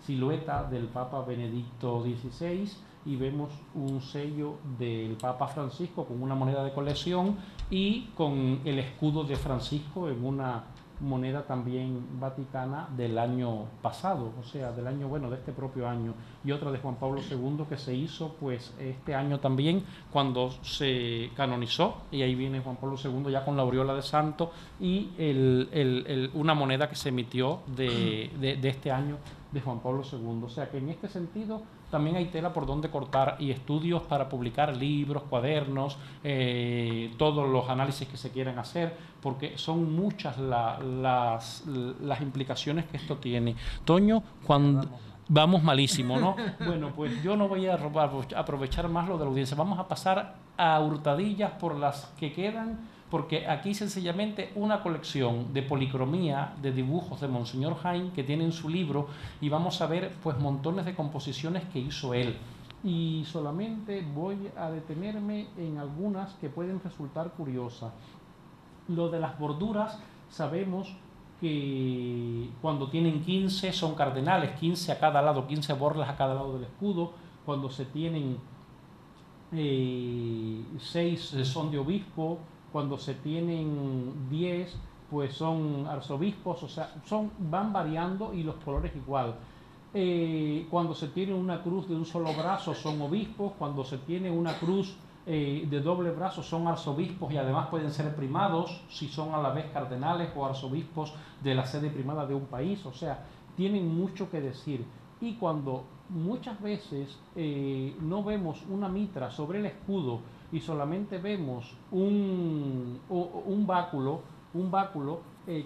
silueta del Papa Benedicto XVI y vemos un sello del Papa Francisco con una moneda de colección y con el escudo de Francisco en una moneda también vaticana del año pasado, o sea, del año, bueno, de este propio año, y otra de Juan Pablo II que se hizo pues este año también cuando se canonizó, y ahí viene Juan Pablo II ya con la aureola de santo y una moneda que se emitió de este año de Juan Pablo II, o sea que en este sentido también hay tela por donde cortar y estudios para publicar libros, cuadernos, todos los análisis que se quieran hacer, porque son muchas las implicaciones que esto tiene. Toño, cuando vamos malísimo, ¿no? Bueno, pues yo no voy a aprovechar más lo de la audiencia, vamos a pasar a hurtadillas por las que quedan, porque aquí sencillamente una colección de policromía, de dibujos de Monseñor Jaime que tiene en su libro, y vamos a ver pues montones de composiciones que hizo él. Y solamente voy a detenerme en algunas que pueden resultar curiosas. Lo de las borduras, sabemos que cuando tienen 15 son cardenales, 15 a cada lado, 15 borlas a cada lado del escudo. Cuando se tienen 6 son de obispo. Cuando se tienen 10 pues son arzobispos, o sea, van variando y los colores igual. Cuando se tiene una cruz de un solo brazo son obispos, cuando se tiene una cruz de doble brazo son arzobispos y además pueden ser primados si son a la vez cardenales o arzobispos de la sede primada de un país, o sea, tienen mucho que decir. Y cuando muchas veces no vemos una mitra sobre el escudo y solamente vemos un báculo,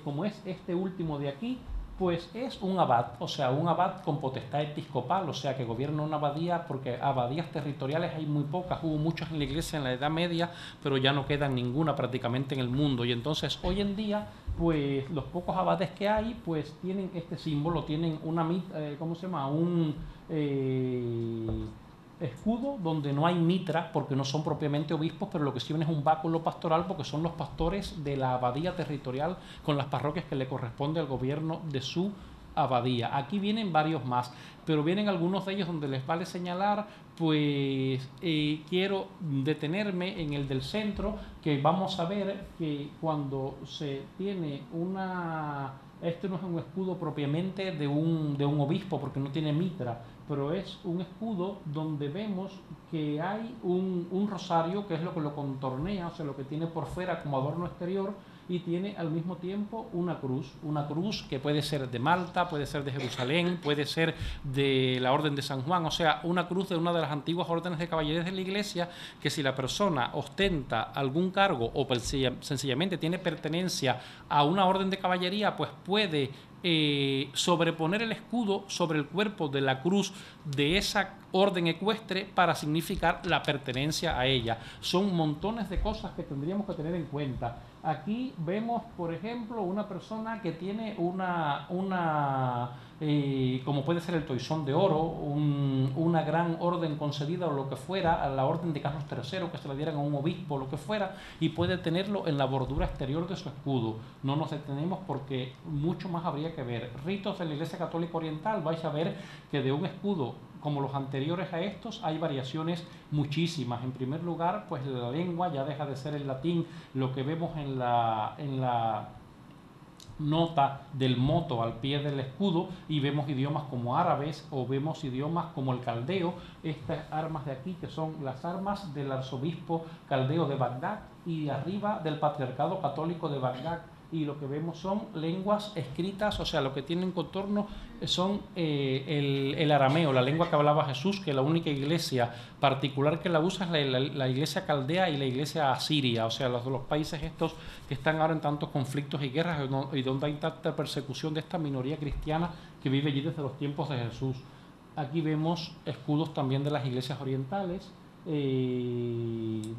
como es este último de aquí, pues es un abad, o sea, un abad con potestad episcopal, o sea, que gobierna una abadía, porque abadías territoriales hay muy pocas, hubo muchas en la iglesia en la Edad Media, pero ya no quedan ninguna prácticamente en el mundo, y entonces hoy en día, pues los pocos abades que hay, pues tienen este símbolo, tienen una, ¿cómo se llama? Un escudo donde no hay mitra porque no son propiamente obispos, pero lo que sí ven es un báculo pastoral porque son los pastores de la abadía territorial con las parroquias que le corresponde al gobierno de su abadía. Aquí vienen varios más, pero vienen algunos de ellos donde les vale señalar, pues quiero detenerme en el del centro, que vamos a ver que cuando se tiene este no es un escudo propiamente de un obispo porque no tiene mitra, pero es un escudo donde vemos que hay un rosario, que es lo que lo contornea, o sea, lo que tiene por fuera como adorno exterior, y tiene al mismo tiempo una cruz que puede ser de Malta, puede ser de Jerusalén, puede ser de la Orden de San Juan, o sea, una cruz de una de las antiguas órdenes de caballerías de la Iglesia, que si la persona ostenta algún cargo o sencillamente tiene pertenencia a una orden de caballería, pues puede sobreponer el escudo sobre el cuerpo de la cruz de esa orden ecuestre para significar la pertenencia a ella. Son montones de cosas que tendríamos que tener en cuenta. Aquí vemos, por ejemplo, una persona que tiene como puede ser el toisón de oro, un una gran orden concedida o lo que fuera, a la orden de Carlos III, que se la dieran a un obispo o lo que fuera, y puede tenerlo en la bordura exterior de su escudo. No nos detenemos porque mucho más habría que ver. Ritos de la Iglesia Católica Oriental, vais a ver que de un escudo como los anteriores a estos hay variaciones muchísimas. En primer lugar, pues la lengua ya deja de ser el latín, lo que vemos en la nota del moto al pie del escudo, y vemos idiomas como árabes o vemos idiomas como el caldeo, estas armas de aquí que son las armas del arzobispo caldeo de Bagdad y arriba del patriarcado católico de Bagdad, y lo que vemos son lenguas escritas, o sea, lo que tienen contorno son el arameo, la lengua que hablaba Jesús, que la única iglesia particular que la usa es la iglesia caldea y la iglesia asiria, o sea, los países estos que están ahora en tantos conflictos y guerras y donde hay tanta persecución de esta minoría cristiana que vive allí desde los tiempos de Jesús. Aquí vemos escudos también de las iglesias orientales,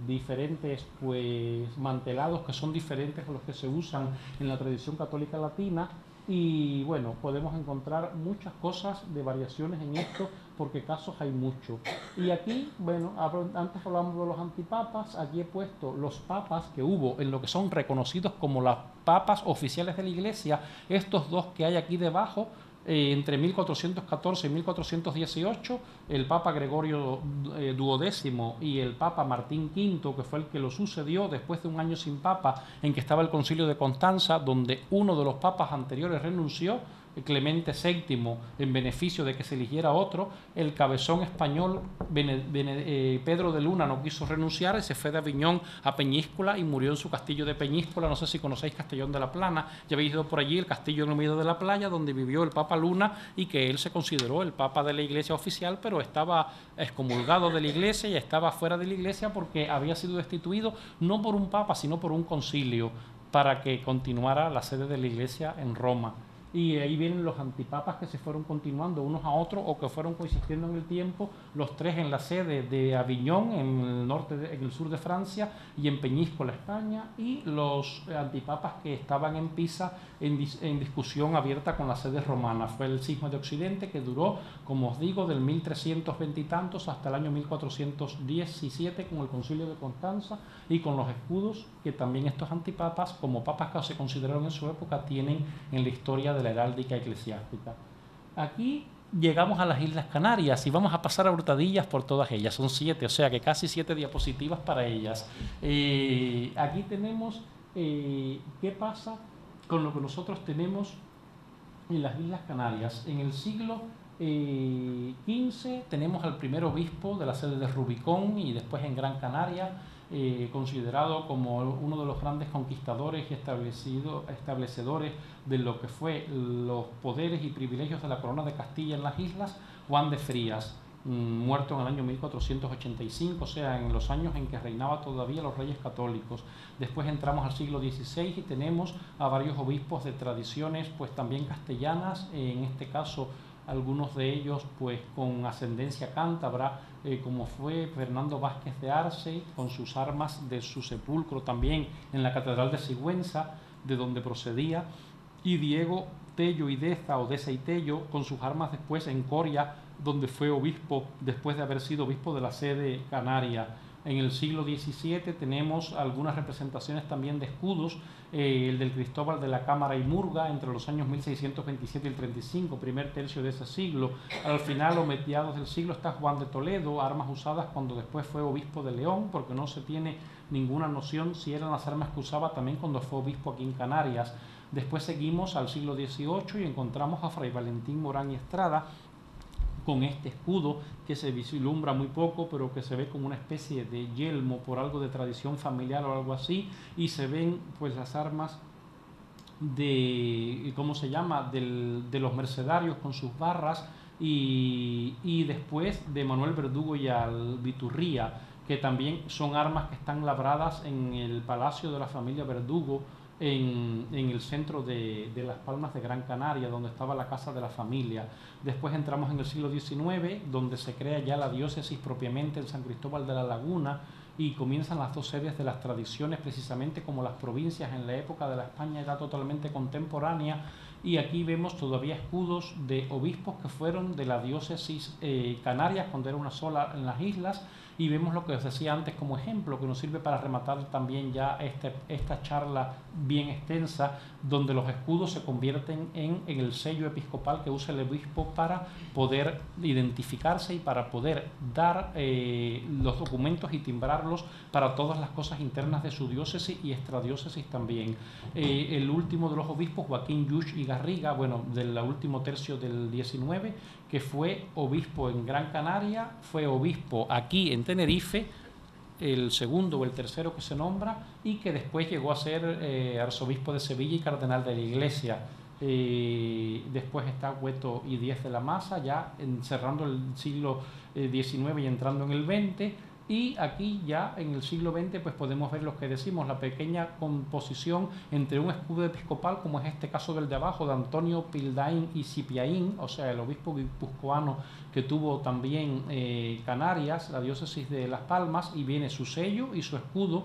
diferentes pues mantelados que son diferentes a los que se usan en la tradición católica latina, y bueno, podemos encontrar muchas cosas de variaciones en esto porque casos hay muchos. Y aquí, bueno, antes hablamos de los antipapas, aquí he puesto los papas que hubo en lo que son reconocidos como las papas oficiales de la iglesia, estos dos que hay aquí debajo. Entre 1414 y 1418, el Papa Gregorio XII y el Papa Martín V, que fue el que lo sucedió después de un año sin Papa, en que estaba el Concilio de Constanza, donde uno de los papas anteriores renunció, Clemente VII, en beneficio de que se eligiera otro. El cabezón español Pedro de Luna no quiso renunciar y se fue de Aviñón a Peñíscola y murió en su castillo de Peñíscola. No sé si conocéis Castellón de la Plana, ya habéis ido por allí, el castillo en el medio de la playa donde vivió el Papa Luna, y que él se consideró el Papa de la Iglesia oficial, pero estaba excomulgado de la Iglesia y estaba fuera de la Iglesia porque había sido destituido no por un Papa sino por un concilio para que continuara la sede de la Iglesia en Roma. Y ahí vienen los antipapas que se fueron continuando unos a otros o que fueron coexistiendo en el tiempo, los tres en la sede de Aviñón, en el norte, en el sur de Francia, y en Peñíscola, España, y los antipapas que estaban en Pisa en discusión abierta con la sede romana. Fue el cisma de Occidente, que duró, como os digo, del 1320 y tantos hasta el año 1417 con el Concilio de Constanza y con los escudos que también estos antipapas, como papas que se consideraron en su época, tienen en la historia de la heráldica eclesiástica. Aquí llegamos a las Islas Canarias y vamos a pasar a hurtadillas por todas ellas. Son 7, o sea que casi 7 diapositivas para ellas. Aquí tenemos qué pasa con lo que nosotros tenemos en las Islas Canarias. En el siglo XV tenemos al primer obispo de la sede de Rubicón y después en Gran Canaria, considerado como uno de los grandes conquistadores y establecedores de lo que fue los poderes y privilegios de la corona de Castilla en las islas, Juan de Frías, muerto en el año 1485, o sea, en los años en que reinaba todavía los reyes católicos. Después entramos al siglo XVI y tenemos a varios obispos de tradiciones pues también castellanas, en este caso algunos de ellos pues con ascendencia cántabra, como fue Fernando Vázquez de Arce, con sus armas de su sepulcro también en la Catedral de Sigüenza, de donde procedía, y Diego Tello y Deza, o Deza y Tello, con sus armas después en Coria, donde fue obispo después de haber sido obispo de la sede canaria. En el siglo XVII tenemos algunas representaciones también de escudos, el del Cristóbal de la Cámara y Murga entre los años 1627 y el 35, primer tercio de ese siglo. Al final o mediados del siglo está Juan de Toledo, armas usadas cuando después fue obispo de León, porque no se tiene ninguna noción si eran las armas que usaba también cuando fue obispo aquí en Canarias. Después seguimos al siglo XVIII y encontramos a Fray Valentín Morán y Estrada, con este escudo que se vislumbra muy poco, pero que se ve como una especie de yelmo por algo de tradición familiar o algo así, y se ven pues las armas de, ¿cómo se llama?, de los mercedarios con sus barras, y después de Manuel Verdugo y Albiturría, que también son armas que están labradas en el palacio de la familia Verdugo, en el centro de Las Palmas de Gran Canaria, donde estaba la casa de la familia. Después entramos en el siglo XIX, donde se crea ya la diócesis propiamente en San Cristóbal de la Laguna, y comienzan las dos sedes de las tradiciones, precisamente como las provincias en la época de la España era totalmente contemporánea, y aquí vemos todavía escudos de obispos que fueron de la diócesis Canarias, cuando era una sola en las islas, y vemos lo que os decía antes como ejemplo, que nos sirve para rematar también ya esta charla bien extensa, donde los escudos se convierten en el sello episcopal que usa el obispo para poder identificarse y para poder dar los documentos y timbrarlos para todas las cosas internas de su diócesis y extradiócesis también. El último de los obispos, Joaquín Lluch y Garriga, bueno, del último tercio del 19, que fue obispo en Gran Canaria, fue obispo aquí en Tenerife, el segundo o el tercero que se nombra, y que después llegó a ser arzobispo de Sevilla y cardenal de la Iglesia. Después está Hueto y Díez de la Maza, ya cerrando el siglo XIX y entrando en el XX. Y aquí ya en el siglo XX pues podemos ver lo que decimos, la pequeña composición entre un escudo episcopal, como es este caso del de abajo, de Antonio Pildain y Cipiaín, o sea, el obispo guipuzcoano que tuvo también Canarias, la diócesis de Las Palmas, y viene su sello y su escudo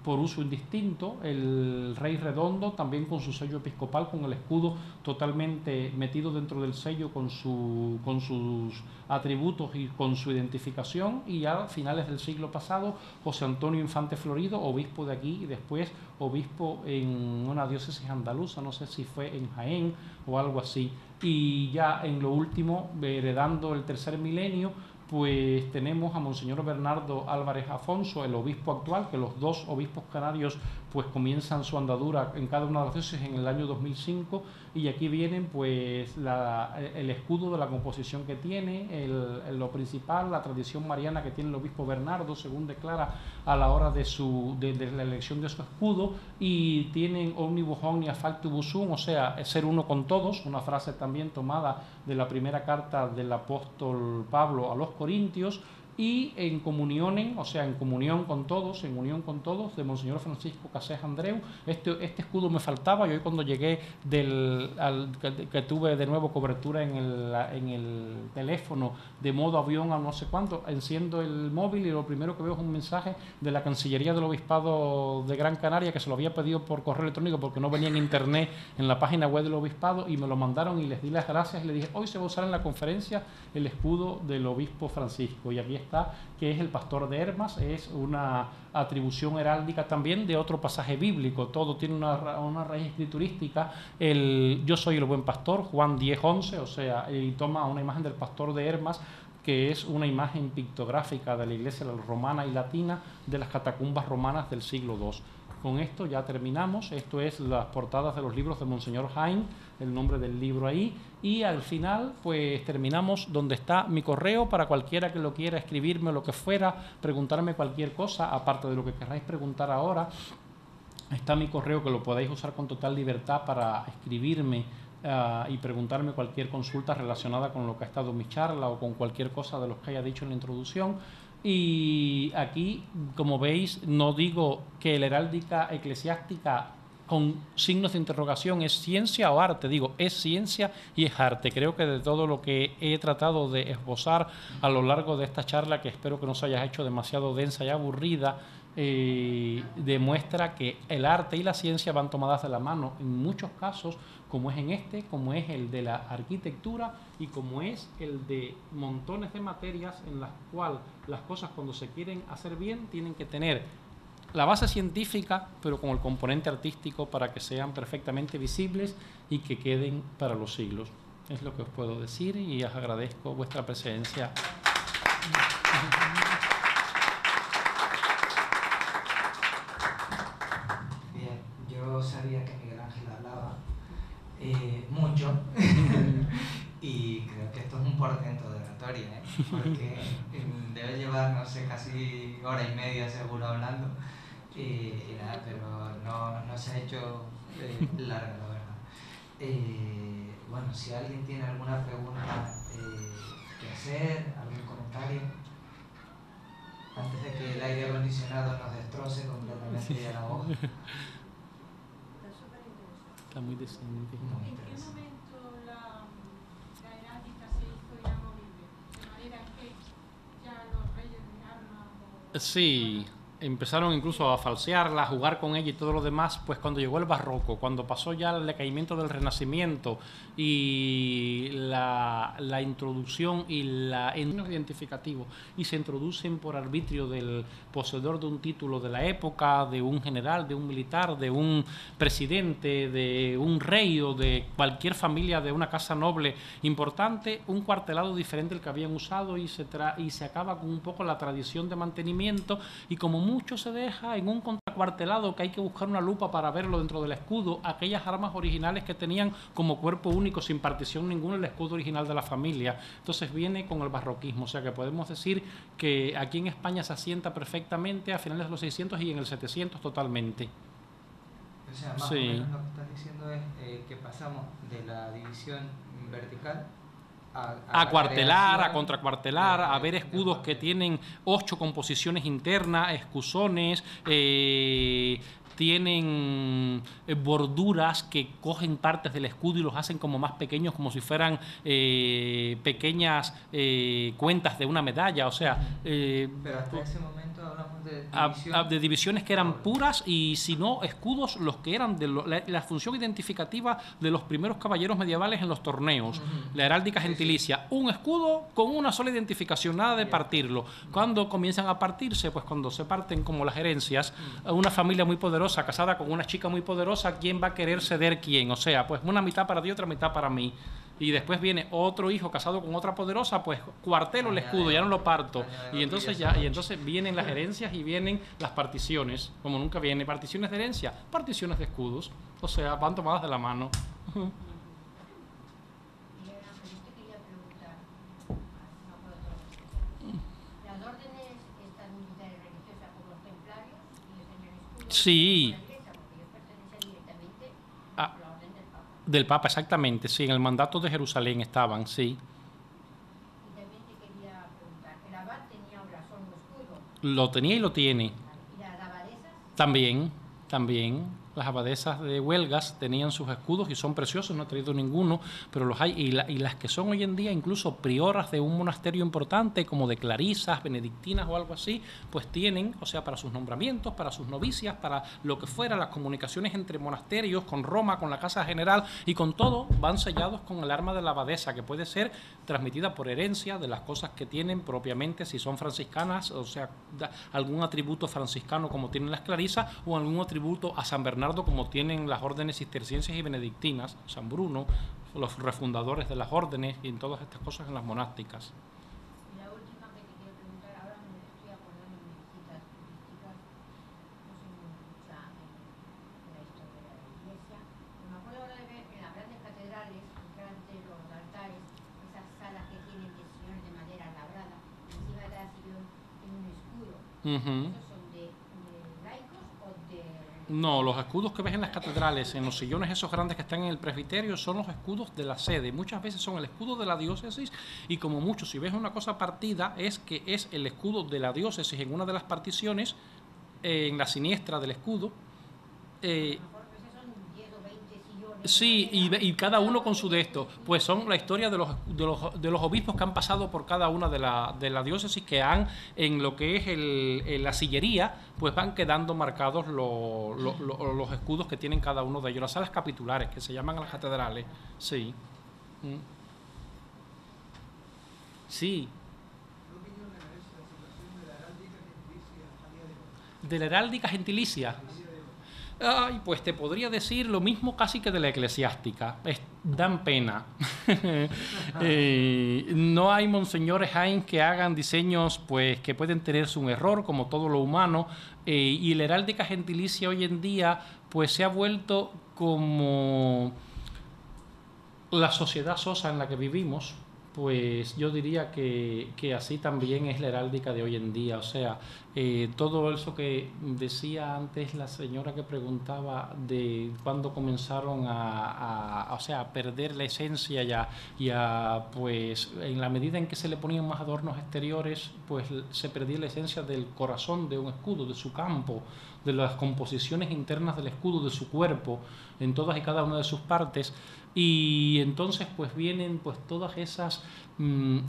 por uso indistinto, el rey redondo también con su sello episcopal, con el escudo totalmente metido dentro del sello con sus atributos y con su identificación, y ya a finales del siglo pasado José Antonio Infante Florido, obispo de aquí y después obispo en una diócesis andaluza, no sé si fue en Jaén o algo así. Y ya en lo último, heredando el tercer milenio, pues tenemos a Monseñor Bernardo Álvarez Afonso, el obispo actual, que los dos obispos canarios pues comienzan su andadura en cada una de las diócesis en el año 2005, y aquí vienen pues el escudo de la composición que tiene, lo principal, la tradición mariana que tiene el obispo Bernardo, según declara a la hora de la elección de su escudo, y tienen omnibus omnia factibus sum, o sea, ser uno con todos, una frase también tomada de la primera carta del apóstol Pablo a los Corintios, y en comunión con todos, en unión con todos, de Monseñor Francisco Casés Andreu. Este escudo me faltaba, y hoy cuando llegué que tuve de nuevo cobertura en el teléfono de modo avión a no sé cuánto, enciendo el móvil y lo primero que veo es un mensaje de la Cancillería del Obispado de Gran Canaria, que se lo había pedido por correo electrónico porque no venía en internet en la página web del Obispado, y me lo mandaron y les di las gracias y les dije, hoy se va a usar en la conferencia el escudo del obispo Francisco, y aquí está, que es el pastor de Hermas, es una atribución heráldica también de otro pasaje bíblico, todo tiene una raíz escriturística, yo soy el buen pastor, Juan 10:11, o sea, y toma una imagen del pastor de Hermas, que es una imagen pictográfica de la iglesia romana y latina de las catacumbas romanas del siglo II. Con esto ya terminamos. Esto es las portadas de los libros de Monseñor Jaén, el nombre del libro ahí, y al final pues terminamos donde está mi correo para cualquiera que lo quiera escribirme o lo que fuera, preguntarme cualquier cosa, aparte de lo que queráis preguntar ahora. Está mi correo, que lo podéis usar con total libertad para escribirme y preguntarme cualquier consulta relacionada con lo que ha estado mi charla o con cualquier cosa de los que haya dicho en la introducción. Y aquí, como veis, no digo que la heráldica eclesiástica con signos de interrogación es ciencia o arte, digo, es ciencia y es arte. Creo que de todo lo que he tratado de esbozar a lo largo de esta charla, que espero que no se haya hecho demasiado densa y aburrida, demuestra que el arte y la ciencia van tomadas de la mano en muchos casos, como es en este, como es el de la arquitectura y como es el de montones de materias en las cuales las cosas, cuando se quieren hacer bien, tienen que tener la base científica, pero con el componente artístico para que sean perfectamente visibles y que queden para los siglos. Es lo que os puedo decir, y os agradezco vuestra presencia. Bien, yo sabía que Miguel Ángel hablaba mucho y creo que esto es un portento de oratoria, porque debe llevar, no sé, casi hora y media seguro hablando, y nada, pero no se ha hecho larga, la verdad. Bueno, si alguien tiene alguna pregunta que hacer, algún comentario, antes de que el aire acondicionado nos destroce completamente ya la voz. Está muy decente. ¿En qué momento la heráldica se hizo inamovible? De manera que ya los reyes de armas... Sí, empezaron incluso a falsearla, a jugar con ella y todo lo demás, pues cuando llegó el barroco, cuando pasó ya el decaimiento del Renacimiento y la introducción y en identificativo, y se introducen por arbitrio del poseedor de un título de la época, de un general, de un militar, de un presidente, de un rey o de cualquier familia de una casa noble importante, un cuartelado diferente al que habían usado, y se acaba con un poco la tradición de mantenimiento, y como mucho se deja en un contracuartelado que hay que buscar una lupa para verlo dentro del escudo, aquellas armas originales que tenían como cuerpo único, sin partición ninguna, el escudo original de la familia. Entonces viene con el barroquismo, o sea que podemos decir que aquí en España se asienta perfectamente a finales de los 600 y en el 700 totalmente. O sea, más o menos lo que estás diciendo es que pasamos de la división vertical a cuartelar, a contracuartelar, a ver escudos que tienen 8 composiciones internas, escusones, tienen borduras que cogen partes del escudo y los hacen como más pequeños, como si fueran pequeñas cuentas de una medalla, o sea... pero hasta ese momento hablamos de divisiones que eran puras, y si no, escudos los que eran de la función identificativa de los primeros caballeros medievales en los torneos, la heráldica gentilicia, un escudo con una sola identificación, nada de partirlo. Cuando comienzan a partirse, pues cuando se parten como las herencias, una familia muy poderosa casada con una chica muy poderosa, ¿quién va a querer ceder quién? O sea, pues una mitad para ti, otra mitad para mí. Y después viene otro hijo casado con otra poderosa, pues cuartelo el escudo, ya no lo parto. Y entonces vienen las herencias y vienen las particiones, como nunca viene particiones de herencia, particiones de escudos, o sea, van tomadas de la mano. Sí. Del Papa, exactamente, sí, en el mandato de Jerusalén estaban, sí. Y también te quería preguntar, ¿el abad tenía un blasón o escudo? Lo tenía y lo tiene. ¿Y las abadesas? También. Las abadesas de Huelgas tenían sus escudos y son preciosos, no he traído ninguno, pero los hay. Y las que son hoy en día incluso prioras de un monasterio importante, como de clarisas, benedictinas o algo así, pues tienen, o sea, para sus nombramientos, para sus novicias, para lo que fuera, las comunicaciones entre monasterios, con Roma, con la Casa General y con todo, van sellados con el arma de la abadesa, que puede ser transmitida por herencia de las cosas que tienen propiamente, si son franciscanas, o sea, algún atributo franciscano como tienen las clarisas, o algún atributo a San Bernardo como tienen las órdenes cistercienses y benedictinas, San Bruno, los refundadores de las órdenes y en todas estas cosas en las monásticas. Y la última que te quiero preguntar, ahora me estoy acordando de visitas turísticas, no soy muy mucha en la historia de la iglesia, pero me acuerdo ahora de ver en las grandes catedrales, delante de los altares, esas salas que tienen de sillones de madera labrada, encima de cada sillón tiene un escudo. ¿Esos son de laicos o de...? No, los escudos que ves en las catedrales, en los sillones esos grandes que están en el presbiterio, son los escudos de la sede. Muchas veces son el escudo de la diócesis, y como mucho, si ves una cosa partida, es que es el escudo de la diócesis en una de las particiones, en la siniestra del escudo. Sí, y cada uno con su de esto, pues son la historia de los obispos que han pasado por cada una de la diócesis, que han, en lo que es la sillería, pues van quedando marcados los escudos que tienen cada uno de ellos, las salas capitulares, que se llaman las catedrales, sí. Sí. ¿De la heráldica gentilicia? Ay, pues te podría decir lo mismo casi que de la eclesiástica. Dan pena. No hay monseñores Jaén que hagan diseños pues que pueden tener un error, como todo lo humano, y la heráldica gentilicia hoy en día pues se ha vuelto como la sociedad sosa en la que vivimos. Pues yo diría que así también es la heráldica de hoy en día. O sea, todo eso que decía antes la señora que preguntaba de cuándo comenzaron a perder la esencia pues en la medida en que se le ponían más adornos exteriores, pues se perdía la esencia del corazón de un escudo, de su campo, de las composiciones internas del escudo, de su cuerpo, en todas y cada una de sus partes. Y entonces pues vienen pues todas esas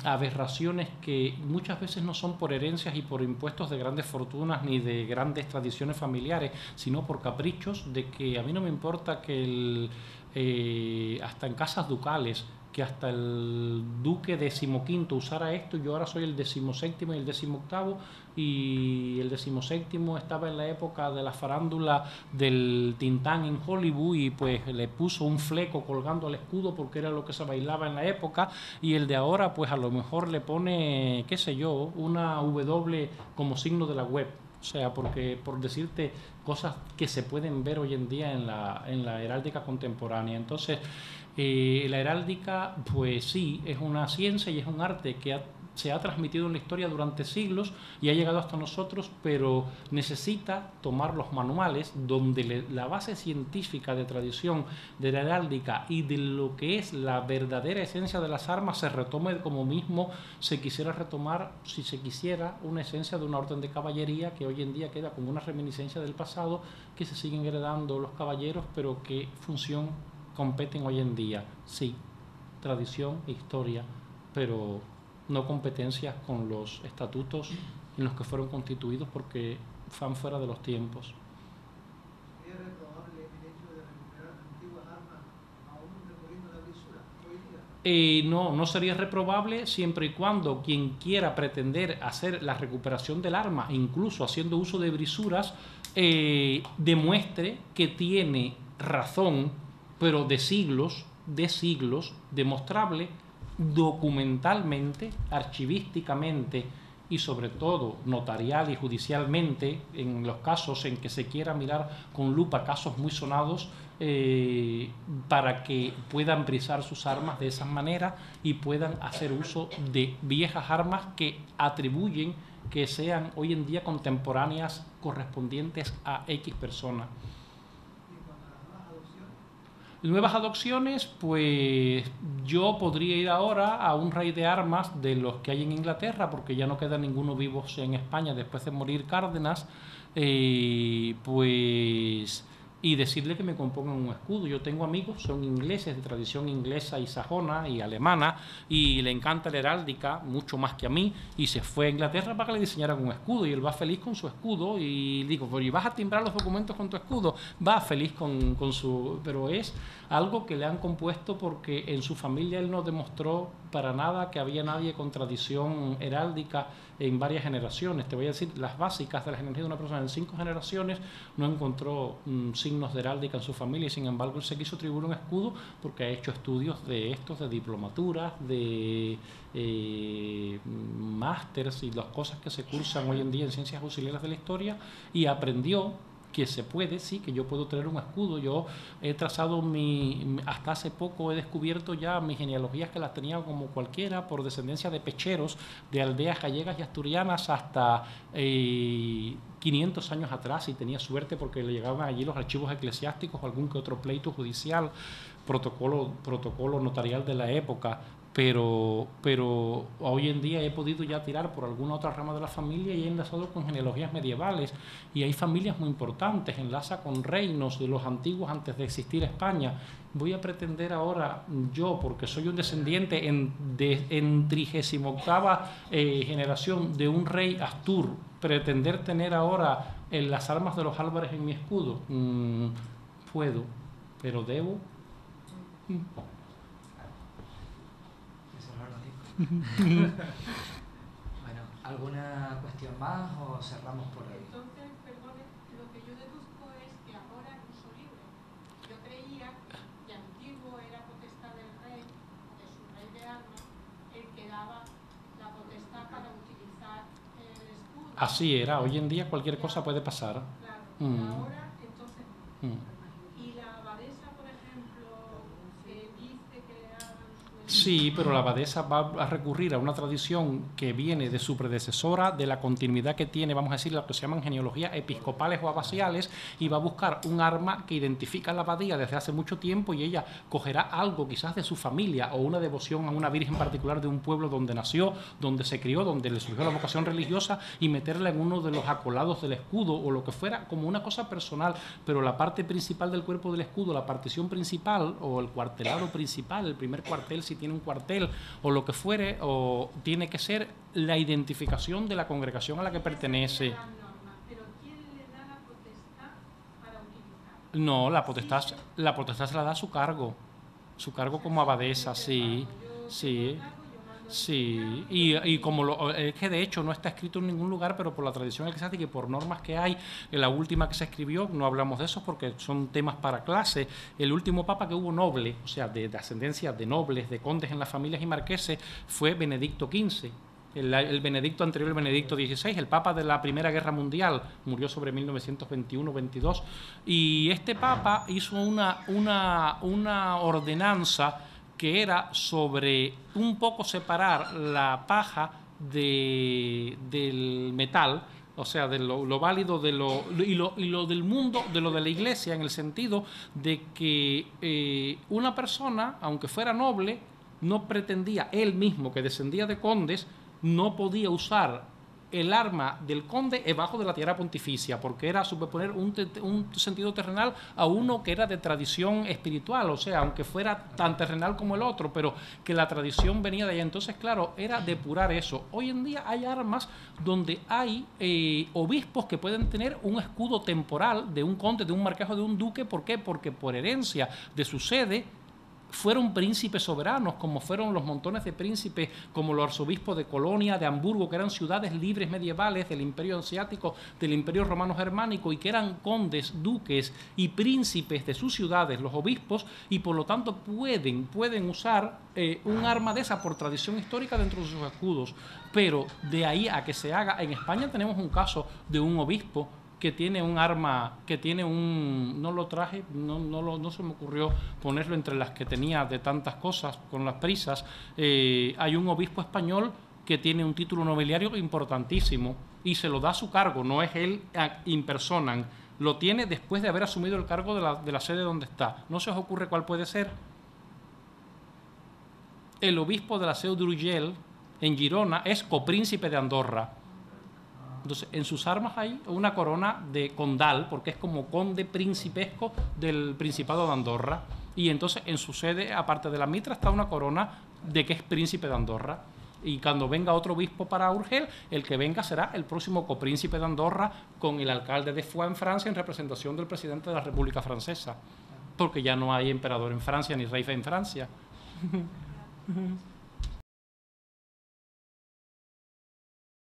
aberraciones que muchas veces no son por herencias y por impuestos de grandes fortunas ni de grandes tradiciones familiares, sino por caprichos de que a mí no me importa que hasta en casas ducales, que hasta el duque decimoquinto usara esto, yo ahora soy el 17º y el 18º, y el 17º estaba en la época de la farándula del Tintán en Hollywood y pues le puso un fleco colgando al escudo porque era lo que se bailaba en la época, y el de ahora pues a lo mejor le pone, qué sé yo, una W como signo de la web. O sea, porque por decirte cosas que se pueden ver hoy en día en la heráldica contemporánea. Entonces, la heráldica, pues sí, es una ciencia y es un arte que se ha transmitido en la historia durante siglos y ha llegado hasta nosotros, pero necesita tomar los manuales donde la base científica de tradición de la heráldica y de lo que es la verdadera esencia de las armas se retome como mismo se quisiera retomar, si se quisiera, una esencia de una orden de caballería que hoy en día queda como una reminiscencia del pasado, que se siguen heredando los caballeros, pero qué función competen hoy en día. Sí, tradición e historia, pero no competencias con los estatutos en los que fueron constituidos porque van fuera de los tiempos. ¿Sería reprobable el hecho de recuperar antiguas armas aún recorriendo la brisura hoy día? No sería reprobable siempre y cuando quien quiera pretender hacer la recuperación del arma, incluso haciendo uso de brisuras, demuestre que tiene razón, pero de siglos, demostrable documentalmente, archivísticamente y sobre todo notarial y judicialmente, en los casos en que se quiera mirar con lupa casos muy sonados, para que puedan brisar sus armas de esa manera y puedan hacer uso de viejas armas que atribuyen que sean hoy en día contemporáneas correspondientes a X persona. Nuevas adopciones, pues yo podría ir ahora a un rey de armas de los que hay en Inglaterra, porque ya no queda ninguno vivo en España después de morir Cárdenas, pues, y decirle que me compongan un escudo. Yo tengo amigos, son ingleses, de tradición inglesa y sajona y alemana, y le encanta la heráldica mucho más que a mí, y se fue a Inglaterra para que le diseñaran un escudo, y él va feliz con su escudo, y digo, pero ¿y vas a timbrar los documentos con tu escudo? Va feliz con su... pero es algo que le han compuesto porque en su familia él no demostró para nada que había nadie con tradición heráldica en varias generaciones. Te voy a decir, las básicas de la genealogía de una persona en 5 generaciones no encontró signos de heráldica en su familia, y sin embargo él se quiso atribuir un escudo porque ha hecho estudios de estos, de diplomaturas, de másters y las cosas que se cursan hoy en día en ciencias auxiliares de la historia, y aprendió que se puede, sí, que yo puedo tener un escudo. Yo he trazado hasta hace poco he descubierto ya mis genealogías que las tenía como cualquiera, por descendencia de pecheros, de aldeas gallegas y asturianas hasta 500 años atrás, y tenía suerte porque le llegaban allí los archivos eclesiásticos, algún que otro pleito judicial, protocolo notarial de la época. Pero hoy en día he podido ya tirar por alguna otra rama de la familia y he enlazado con genealogías medievales, y hay familias muy importantes, enlaza con reinos de los antiguos antes de existir España. Voy a pretender ahora yo, porque soy un descendiente en 38ª generación de un rey Astur, pretender tener ahora las armas de los Álvarez en mi escudo. Puedo, pero debo. Bueno, ¿alguna cuestión más o cerramos por hoy? Entonces, perdone, lo que yo deduzco es que ahora es uso libre. Yo creía que antiguo era potestad del rey, de su rey de armas, el que daba la potestad para utilizar el escudo. Así era, hoy en día cualquier cosa puede pasar. Claro, y ahora entonces no. Y la abadesa, por ejemplo, que dice que le hagan su Sí, pero la abadesa va a recurrir a una tradición que viene de su predecesora, de la continuidad que tiene, vamos a decir, lo que se llaman genealogías episcopales o abaciales, y va a buscar un arma que identifica a la abadía desde hace mucho tiempo, y ella cogerá algo quizás de su familia o una devoción a una virgen particular de un pueblo donde nació, donde se crió, donde le surgió la vocación religiosa, y meterla en uno de los acolados del escudo o lo que fuera, como una cosa personal. Pero la parte principal del cuerpo del escudo, la partición principal o el cuartelado principal, el primer cuartel, si tiene un cuartel o lo que fuere, o tiene que ser la identificación de la congregación a la que pertenece. ¿Pero quién le da la potestad para utilizarla? No, la potestad se la da a su cargo como abadesa, sí, sí. Sí, y como es que de hecho no está escrito en ningún lugar, pero por la tradición eclesiástica y por normas que hay, en la última que se escribió, no hablamos de eso porque son temas para clase, el último papa que hubo noble, o sea, de ascendencia de nobles, de condes en las familias y marqueses, fue Benedicto XV. El Benedicto anterior, el Benedicto XVI, el Papa de la Primera Guerra Mundial, murió sobre 1921-22, y este Papa hizo una ordenanza que era sobre un poco separar la paja del metal, o sea, de lo válido y lo del mundo, de lo de la iglesia, en el sentido de que una persona, aunque fuera noble, no pretendía, él mismo que descendía de condes, no podía usar el arma del conde debajo de la tierra pontificia, porque era superponer un sentido terrenal a uno que era de tradición espiritual, o sea, aunque fuera tan terrenal como el otro, pero que la tradición venía de allá. Entonces, claro, era depurar eso. Hoy en día hay armas donde hay obispos que pueden tener un escudo temporal de un conde, de un marqués o de un duque. ¿Por qué? Porque por herencia de su sede fueron príncipes soberanos, como fueron los montones de príncipes, como los arzobispos de Colonia, de Hamburgo, que eran ciudades libres medievales del Imperio Asiático, del Imperio Romano Germánico, y que eran condes, duques y príncipes de sus ciudades, los obispos, y por lo tanto pueden usar un arma de esa por tradición histórica dentro de sus escudos. Pero de ahí a que se haga, en España tenemos un caso de un obispo que tiene un arma, que tiene un... No lo traje, no se me ocurrió ponerlo entre las que tenía de tantas cosas con las prisas. Hay un obispo español que tiene un título nobiliario importantísimo y se lo da a su cargo, no es él in personam, lo tiene después de haber asumido el cargo de la sede donde está. ¿No se os ocurre cuál puede ser? El obispo de la Seu d'Urgell, en Girona, es copríncipe de Andorra. Entonces, en sus armas hay una corona de condal, porque es como conde principesco del Principado de Andorra. Y entonces, en su sede, aparte de la mitra, está una corona de que es príncipe de Andorra. Y cuando venga otro obispo para Urgel, el que venga será el próximo copríncipe de Andorra, con el alcalde de Foix en Francia, en representación del presidente de la República Francesa. Porque ya no hay emperador en Francia, ni rey en Francia.